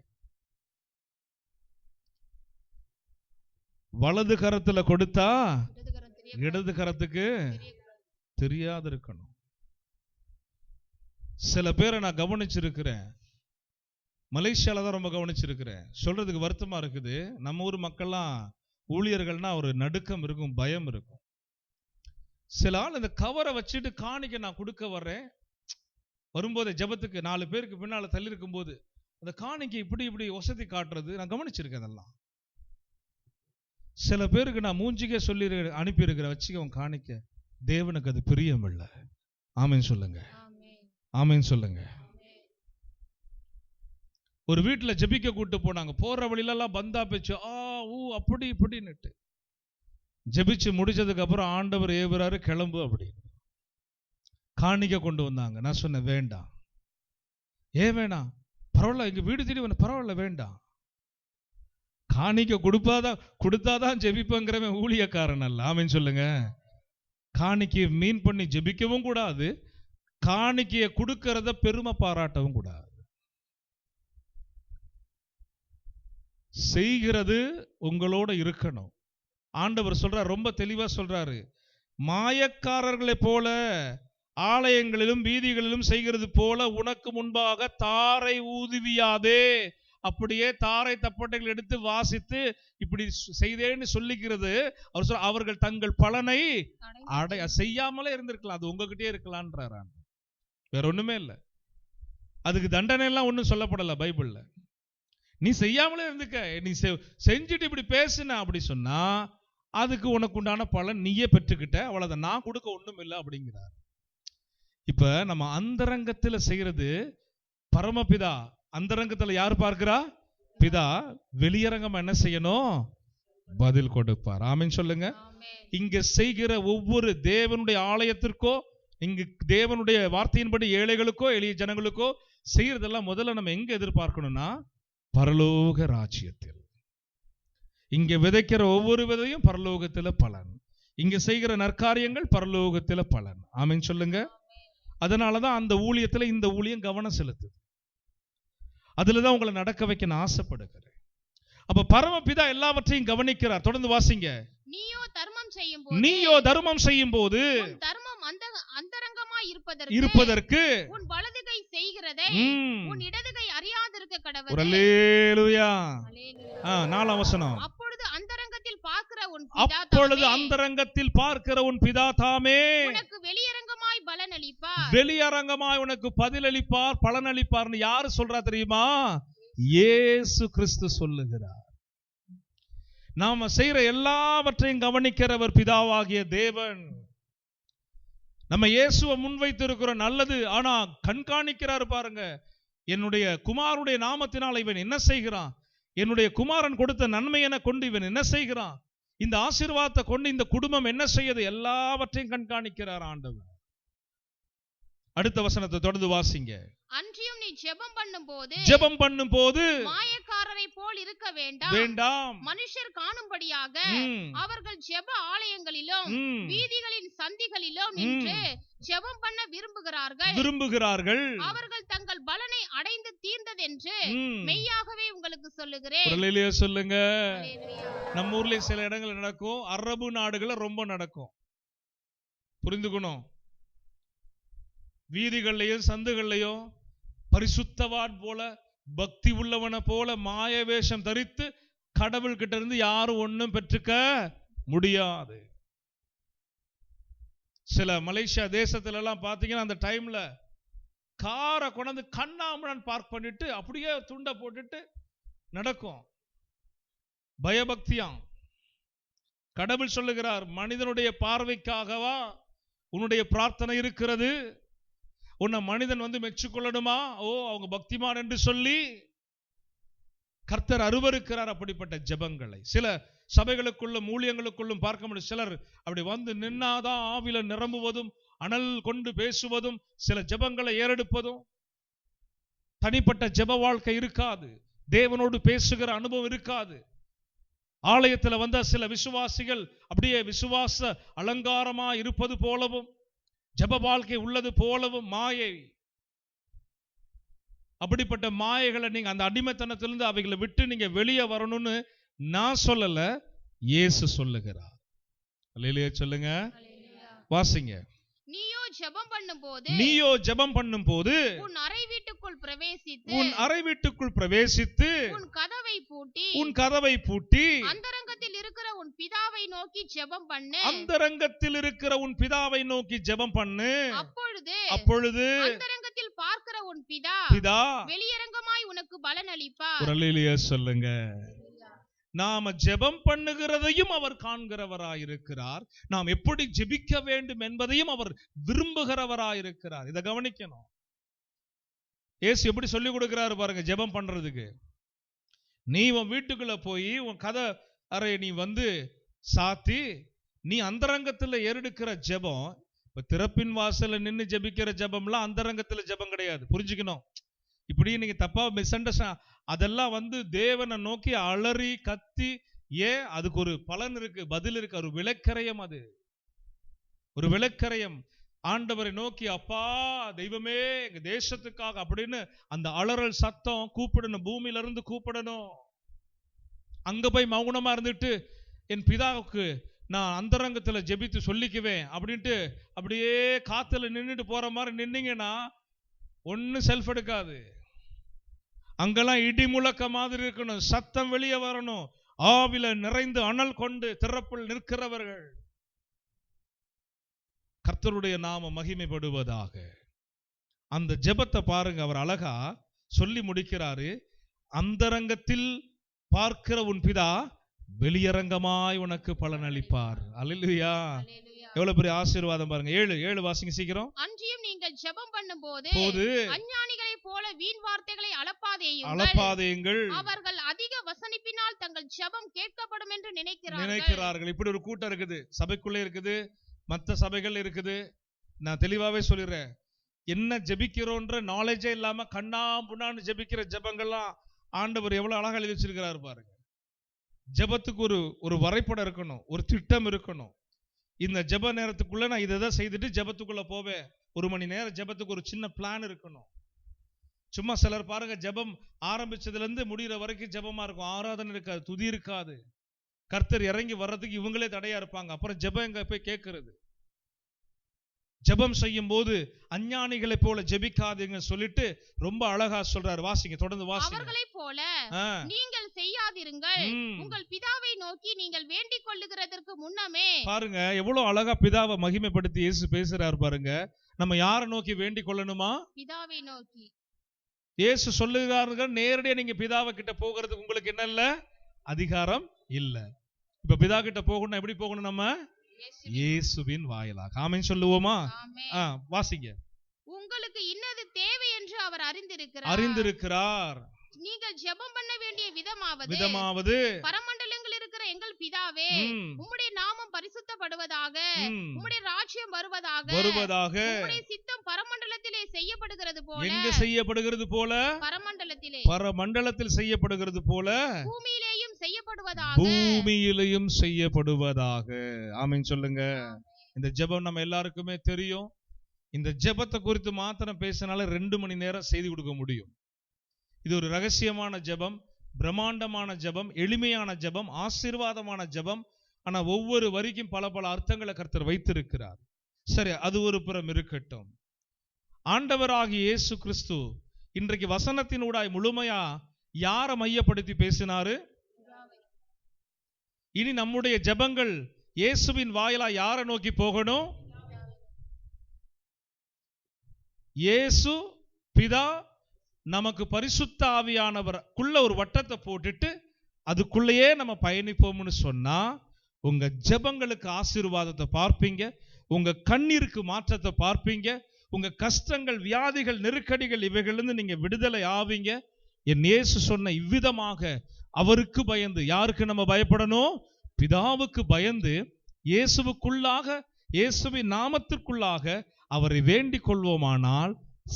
வலது கரத்துல கொடுத்தா இடது கரத்துக்கு தெரியாது இருக்கணும். சில பேரை நான் கவனிச்சிருக்கிறேன், மலேசியால தான் ரொம்ப கவனிச்சிருக்கிறேன். சொல்றதுக்கு வருத்தமா இருக்குது. நம்ம ஊர் மக்கள்லாம் ஊழியர்கள்னா ஒரு நடுக்கம் இருக்கும், பயம் இருக்கும். சில ஆள் இந்த கவரை வச்சுட்டு காணிக்க நான் கொடுக்க வர்றேன், வரும்போது ஜபத்துக்கு 4 பேருக்கு பின்னால தள்ளி இருக்கும் போது அந்த காணிக்கை இப்படி வசதி காட்டுறது நான் கவனிச்சிருக்கேன். அதெல்லாம் சில பேருக்கு நான் மூஞ்சிக்கே சொல்லி அனுப்பியிருக்கிறேன், வச்சுக்கவன் காணிக்க, தேவனுக்கு அது பிரியம் இல்லை. ஆமேன் சொல்லுங்க, ஆமேன் சொல்லுங்க. ஒரு வீட்டுல ஜெபிக்க கூட்டு போனாங்க, போற வழியிலெல்லாம் பந்தா பேச்சு அப்படி இப்படின்னுட்டு ஜெபிச்சு முடிச்சதுக்கு அப்புறம் ஆண்டவர் ஏவுறாரு, கிளம்பு அப்படி. காணிக்க கொண்டு வந்தாங்க. நான் சொன்னேன் வேண்டாம். ஏன் வேணாம்? பரவாயில்ல, எங்க வீடு தேடி வந்து பரவாயில்ல வேண்டாம். காணிக்க கொடுத்தாதான் ஜெபிப்பங்கிறவன் ஊழியக்காரன் அல்ல. ஆமேன் சொல்லுங்க. காணிக்கையை மீன் பண்ணி ஜெபிக்கவும் கூடாது, காணிக்கையை கொடுக்கறத பெருமை பாராட்டவும் கூடாது. செய்கிறது உங்களோட இருக்கணும். ஆண்டவர் சொல்றார், ரொம்ப தெளிவா சொல்றாரு, மாயக்காரர்களை போல ஆலயங்களிலும் வீதிகளிலும் செய்கிறது போல உனக்கு முன்பாக தாரை ஊதுவியாதே. அப்படியே தாரை தப்பட்டைகள் எடுத்து வாசித்து இப்படி செய்தேன்னு சொல்லிக்கிறது. அவர் சொல்ற, அவர்கள் தங்கள் பலனை செய்யாமலே இருந்திருக்கலாம், அது உங்ககிட்டயே இருக்கலான்றார். வேற ஒண்ணுமே இல்லை. அதுக்கு தண்டனை எல்லாம் ஒன்றும் சொல்லப்படல பைபிள்ல. நீ செய்யாமலே இருந்துக்க, நீ செஞ்சுட்டு இப்படி பேசுன அப்படி சொன்னா அதுக்கு உனக்கு உண்டான பலன் நீயே பெற்றுக்கிட்ட, அவ்வளவுதான், நான் கொடுக்க ஒண்ணும் இல்லை அப்படிங்கிறார். இப்ப நம்ம அந்தரங்கத்துல செய்யறது பரமபிதா. அந்தரங்கத்துல யார் பார்க்கிறா? பிதா. வெளியரங்கம் என்ன செய்யணும்? பதில் கொடுப்பார். ஆமென் சொல்லுங்க. இங்க செய்கிற ஒவ்வொரு தேவனுடைய ஆலயத்திற்கோ, இங்கு தேவனுடைய வார்த்தையின்படி ஏழைகளுக்கோ எளிய ஜனங்களுக்கோ செய்யறதெல்லாம் முதல்ல நம்ம எங்க எதிர்பார்க்கணும்னா பரலோக ராஜ்யத்தில். இங்க விதைக்கிற ஒவ்வொரு விதையும் பரலோகத்துல பலன், இங்க செய்கிற நற்காரியங்கள் பரலோகத்துல பலன். ஆமென் சொல்லுங்க. அதனாலதான் அந்த ஊழியத்துல இந்த ஊழியம் கவனம் செலுத்துது. அதுலதான் உங்களை நடக்க வைக்க நான் ஆசைப்படுகிறேன். அப்ப பரமபிதா எல்லாவற்றையும் கவனிக்கிறார். தொடர்ந்து வாசிங்க. நீயோ தர்மம் செய்யும் போது தர்மம் அந்தரங்கமாய் இருப்பதற்கு உன் வலது கை செய்கிறதை உன் இடது கை அறியாதிருக்க கடவுளே. அல்லேலூயா. 4ஆம் வசனம். அப்பொழுது அந்தரங்கத்தில் பார்க்கிற உன் பிதா தாமே உனக்கு வெளியரங்கமாய் பலனளிப்பார். வெளியரங்கமாய் உனக்கு பதிலளிப்பார், பலனளிப்பார்னு யாரு சொல்றா தெரியுமா? இயேசு கிறிஸ்து சொல்லுகிறார். நாம செய்யற எல்லாவற்றையும் கவனிக்கிறவர் பிதாவாகிய தேவன். நம்ம இயேசுவை முன்வைத்து இருக்கிறோம், நல்லது. ஆனா கண்காணிக்கிறார் பாருங்க. என்னுடைய குமாரனுடைய நாமத்தினால் இவன் என்ன செய்கிறான், என்னுடைய குமாரன் கொடுத்த நன்மையென கொண்டு இவன் என்ன செய்கிறான், இந்த ஆசீர்வாதத்தை கொண்டு இந்த குடும்பம் என்ன செய்யுது, எல்லாவற்றையும் கண்காணிக்கிறார் ஆண்டவர். அடுத்த வசனத்தை தொடர்ந்து வாசிங்க. அன்றியும் நீ ஜெபம் பண்ணும்போது மாயக்காரரை போல் இருக்க வேண்டாம். மனுஷர் காணும்படியாக அவர்கள் ஜெப ஆலயங்களிலும் வீதிகளின் சந்திகளிலும் நின்று ஜெபம் பண்ண விரும்புகிறார்கள். அவர்கள் தங்கள் பலனை அடைந்து தீர்ந்ததென்று மெய்யாகவே உங்களுக்கு சொல்லுகிறேன். சொல்லுங்க. நம்ம ஊர்ல சில இடங்கள் நடக்கும், அரபு நாடுகள்ல ரொம்ப நடக்கும். புரிந்துக்கணும். வீதிகள்லையும் சந்துகள்லையும் பரிசுத்தவான் போல, பக்தி உள்ளவனை போல மாய வேஷம் தரித்து கடவுள் கிட்ட இருந்து யாரும் ஒன்னும் பெற்றுக்க முடியாது. சில மலேசியா தேசத்துல எல்லாம் பாத்தீங்கன்னா அந்த டைம்ல காரை கொண்டு கண்ணாமலன் பார்க் பண்ணிட்டு அப்படியே துண்டை போட்டுட்டு நடக்கும். பயபக்தியாம். கடவுள் சொல்லுகிறார், மனிதனுடைய பார்வைக்காகவா உன்னுடைய பிரார்த்தனை இருக்கிறது? உன்னை மனிதன் வந்து மெச்சுக்கொள்ளணுமா? ஓ, அவங்க பக்திமான் என்று சொல்லி கர்த்தர் அருவருக்கிறார் அப்படிப்பட்ட ஜெபங்களை. சில சபைகளுக்குள்ளும் ஊழியங்களுக்குள்ளும் பார்க்க முடியும். சிலர் அப்படி வந்து நின்னாதான் ஆவில நிரம்புவதும் அனல் கொண்டு பேசுவதும் சில ஜெபங்களை ஏறெடுப்பதும், தனிப்பட்ட ஜெப வாழ்க்கை இருக்காது, தேவனோடு பேசுகிற அனுபவம் இருக்காது. ஆலயத்தில் வந்த சில விசுவாசிகள் அப்படியே விசுவாச அலங்காரமா இருப்பது போலவும் ஜெப வாழ்க்கை உள்ளது போலவும் மாயை. அப்படிப்பட்ட மாயைகளை நீங்க அந்த அடிமைத்தனத்திலிருந்து அவைகளை விட்டு நீங்க வெளியே வரணும்னு நான் சொல்லல, இயேசு சொல்லுகிறார். அல்லேலூயா சொல்லுங்க, வாசிங்க. நீயோ ஜெபம் பண்ணும்போது உன் அறை வீட்டுக்குள் பிரவேசித்து உன் கதவை பூட்டி அந்தரங்கத்தில் இருக்கிற உன் பிதாவை நோக்கி ஜெபம் பண்ணு. அப்பொழுது அந்தரங்கத்தில் பார்க்கிற உன் பிதா வெளியரங்கமாய் உனக்கு பலன் அளிப்பார். அல்லேலூயா சொல்லுங்க. நாம ஜெபம் பண்ணுகிறதையும் அவர் காண்கிறவராயிருக்கிறார். நாம் எப்படி ஜெபிக்க வேண்டும் என்பதையும் அவர் விரும்புகிறவராயிருக்கிறார். இதை கவனிக்கணும். இயேசு எப்படி சொல்லி கொடுக்கிறாரு பாருங்க ஜெபம் பண்றதுக்கு. நீ உன் வீட்டுக்குள்ள போய் உன் கதை அறை நீ வந்து சாத்தி நீ அந்தரங்கத்துல ஏறெடுக்கிற ஜெபம், இப்ப திறப்பின் வாசல்ல நின்று ஜெபிக்கிற ஜெபம்லாம் அந்தரங்கத்துல ஜெபம் கிடையாது. புரிஞ்சுக்கணும். இப்படி நீங்க தப்பா மிஸ் அண்டர்ஸ்டாண்ட், அதெல்லாம் வந்து தேவனை நோக்கி அலறி கத்தி, ஏன் அதுக்கு ஒரு பலன் இருக்கு, பதில் இருக்கு. ஒரு விளக்கரையம், அது ஒரு விளக்கரையம். ஆண்டவரை நோக்கி அப்பா தெய்வமே எங்க தேசத்துக்காக அப்படின்னு அந்த அலறல் சத்தம் கூப்பிடணும், பூமியில இருந்து கூப்பிடணும். அங்க போய் மௌனமா இருந்துட்டு என் பிதாவுக்கு நான் அந்தரங்கத்துல ஜெபித்து சொல்லிக்குவேன் அப்படின்ட்டு அப்படியே காத்துல நின்றுட்டு போற மாதிரி நின்னீங்கன்னா ஒன்னு செல்ஃப் எடுக்காது. அங்கெல்லாம் இடி முழக்க மாதிரி இருக்கணும், சத்தம் வெளியே வரணும், ஆவில நிறைந்து அனல் கொண்டு திறப்புள் நிற்கிறவர்கள். கர்த்தருடைய நாம மகிமைப்படுவதாக. அந்த ஜெபத்தை பாருங்க, அவர் அழகா சொல்லி முடிக்கிறாரு. அந்தரங்கத்தில் பார்க்கிற உன் பிதா வெளியரங்கமாய் உனக்கு பலன் அளிப்பார். அல்லேலூயா. எவ்வளவு பெரிய ஆசீர்வாதம் பாருங்க. 7 வாசிங்க சீக்கிரம். அன்றியும் நீங்கள் ஜெபம் பண்ணும்போது அஞ்ஞானிகளைப் போல வீண் வார்த்தைகளை அளப்பாதேயுங்கள். அவர்கள் அதிக வசனிப்பினால் தங்கள் ஜெபம் கேட்கப்படும் என்று நினைக்கிறார்கள். இப்படி ஒரு கூட்டம் இருக்குது, சபைக்குள்ளே இருக்குது, மற்ற சபைகள் இருக்குது. நான் தெளிவாவே சொல்லிடுறேன், என்ன ஜெபிக்கிறோன்ற நாலேஜே இல்லாம கண்ணா புண்ணான்னு ஜெபிக்கிற ஜெபங்கள்லாம் ஆண்டவர் எவ்வளவு அழகா எழுதி வச்சிருக்கிறாரு பாருங்க. ஜெபத்துக்கு ஒரு வரைபடம் இருக்கணும், ஒரு திட்டம் இருக்கணும். இந்த ஜெப நேரத்துக்குள்ள நான் இதை செய்துட்டு ஜெபத்துக்குள்ள போவேன். 1 மணி நேரம் ஜெபத்துக்கு ஒரு சின்ன பிளான் இருக்கணும். சும்மா சிலர் பாருங்க ஜெபம் ஆரம்பிச்சதுல இருந்து முடிகிற வரைக்கும் ஜெபமா இருக்கும், ஆராதனை இருக்காது, துதி இருக்காது, கர்த்தர் இறங்கி வர்றதுக்கு இவங்களே தடையா இருப்பாங்க. அப்புறம் ஜெபம் எங்க போய் கேட்கறது? ஜெபம் செய்யும் போது அஞ்ஞானிகளை போல ஜெபிக்காதீங்க சொல்லிட்டு ரொம்ப அழகா சொல்றாரு. வாசிங்க, தொடர்ந்து வாசிங்க. அவர்களைப் போல நீங்கள் செய்யாதிருங்கள், உங்கள் பிதாவை நோக்கி நீங்கள் வேண்டிக் கொள்ளுகிறதற்கு முன்னமே. பாருங்க எவ்வளவு அழகா பிதாவை மகிமைப்படுத்தி இயேசு பேசுறாரு பாருங்க. நம்ம யாரை நோக்கி வேண்டிக் கொள்ளணுமா? பிதாவை நோக்கி. இயேசு சொல்லுகிறார்கள், நேரடியா நீங்க பிதாவை கிட்ட போகிறதுக்கு உங்களுக்கு என்ன இல்ல, அதிகாரம் இல்ல. இப்ப பிதா கிட்ட போகணும், எப்படி போகணும்? நம்ம இயேசுவின் வாயிலாக. ஆமென் சொல்லுவோமா? வாசிங்க. உங்களுக்கு இன்னது தேவை என்று அவர் அறிந்திருக்கிறார். நீங்கள் ஜெபம் பண்ண வேண்டிய விதமாவது பரமண்டலங்கள் இருக்கிற எங்கள் பிதாவே, உம்முடைய நாமம் பரிசுத்தப்படுவதாக, உம்முடைய ராஜ்யம் வருவதாக, உம்முடைய சித்தம் பரமண்டலத்திலே செய்யப்படுகிறது போல. எங்க செய்யப்படுகிறது போல? பரமண்டலத்தில் செய்யப்படுகிறது போல பூமியிலேயும் செய்யப்படுவதாக. ஆமென் சொல்லுங்க. இந்த ஜெபம் நம்ம எல்லாருக்குமே தெரியும். இந்த ஜெபத்தை குறித்து மாத்திரம் பேசினால 2 மணி நேரம் செய்தி கொடுக்க முடியும். இது ஒரு ரகசியமான ஜெபம், பிரம்மாண்டமான ஜெபம், எளிமையான ஜெபம், ஆசீர்வாதமான ஜெபம். ஆனா ஒவ்வொரு வரிக்கும் பல பல அர்த்தங்களை கர்த்தர் வைத்திருக்கிறார். சரி, அது ஒரு புறம் இருக்கட்டும். ஆண்டவராகிய இயேசு கிறிஸ்து இன்றைக்கு வசனத்தினூடாய் முழுமையா யாரை மையப்படுத்தி பேசினாரு? இனி நம்முடைய ஜெபங்கள் இயேசுவின் வாயிலா யாரை நோக்கி போகணும்? இயேசு பிதா நமக்கு பரிசுத்த ஆவியானவருக்குள்ள ஒரு வட்டத்தை போட்டுட்டு அதுக்குள்ளேயே நம்ம பயணிப்போம்னு சொன்னா உங்க ஜெபங்களுக்கு ஆசீர்வாதத்தை பார்ப்பீங்க, உங்க கண்ணீருக்கு மாற்றத்தை பார்ப்பீங்க, உங்க கஷ்டங்கள், வியாதிகள், நெருக்கடிகள் இவைகளிலிருந்து நீங்க விடுதலை ஆவீங்க. என் இயேசு சொன்ன இவ்விதமாக அவருக்கு பயந்து, யாருக்கு நம்ம பயப்படணும்? பிதாவுக்கு பயந்து இயேசுவுக்குள்ளாக, இயேசுவின் நாமத்திற்குள்ளாக அவரை வேண்டிக் கொள்வோமானால்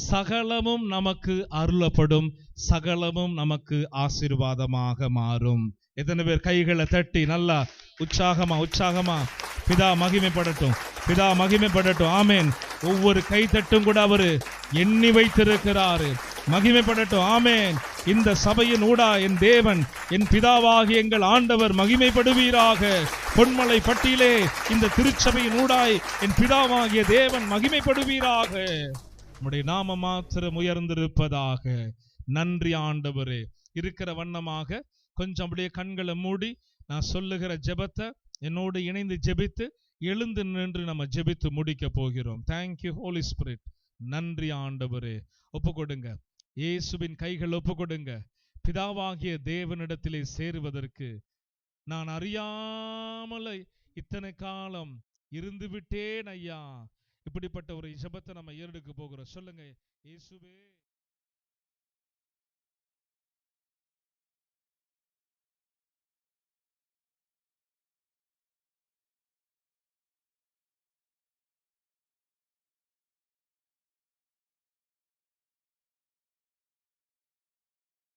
சகலமும் நமக்கு அருளப்படும், சகலமும் நமக்கு ஆசீர்வாதமாக மாறும். எத்தனை பேர் கைகளை தட்டி நல்லா உற்சாகமா பிதா மகிமைப்படட்டும், பிதா மகிமைப்படட்டும். ஆமேன். ஒவ்வொரு கை தட்டும் கூட அவரு எண்ணி வைத்திருக்கிறாரு. மகிமைப்படட்டும். ஆமேன். இந்த சபையின் ஊடா என் தேவன், என் பிதாவாகி எங்கள் ஆண்டவர் மகிமைப்படுவீராக. பொன்மலை பட்டியிலே இந்த திருச்சபையின் ஊடாய் என் பிதாவாகிய தேவன் மகிமைப்படுவீராக. உம்முடைய நாம மாத்திரம் உயர்ந்திருப்பதாக. நன்றி ஆண்டவரே. இருக்கிற வண்ணமாக கொஞ்சம் அப்படியே கண்களை மூடி நான் சொல்லுகிற ஜெபத்தை என்னோடு இணைந்து ஜெபித்து எழுந்து நின்று நம்ம ஜெபித்து முடிக்க போகிறோம். Thank you holy spirit. நன்றி ஆண்டவரே. ஒப்பு கொடுங்க, இயேசுவின் கைகள் ஒப்பு கொடுங்க. பிதாவாகிய தேவனிடத்திலே சேருவதற்கு நான் அறியாமல இத்தனை காலம் இருந்து விட்டேன் ஐயா. இப்படிப்பட்ட ஒரு ஜெபத்தை நம்ம ஏறெடுக்க போகிறோம். சொல்லுங்க, இயேசுவே.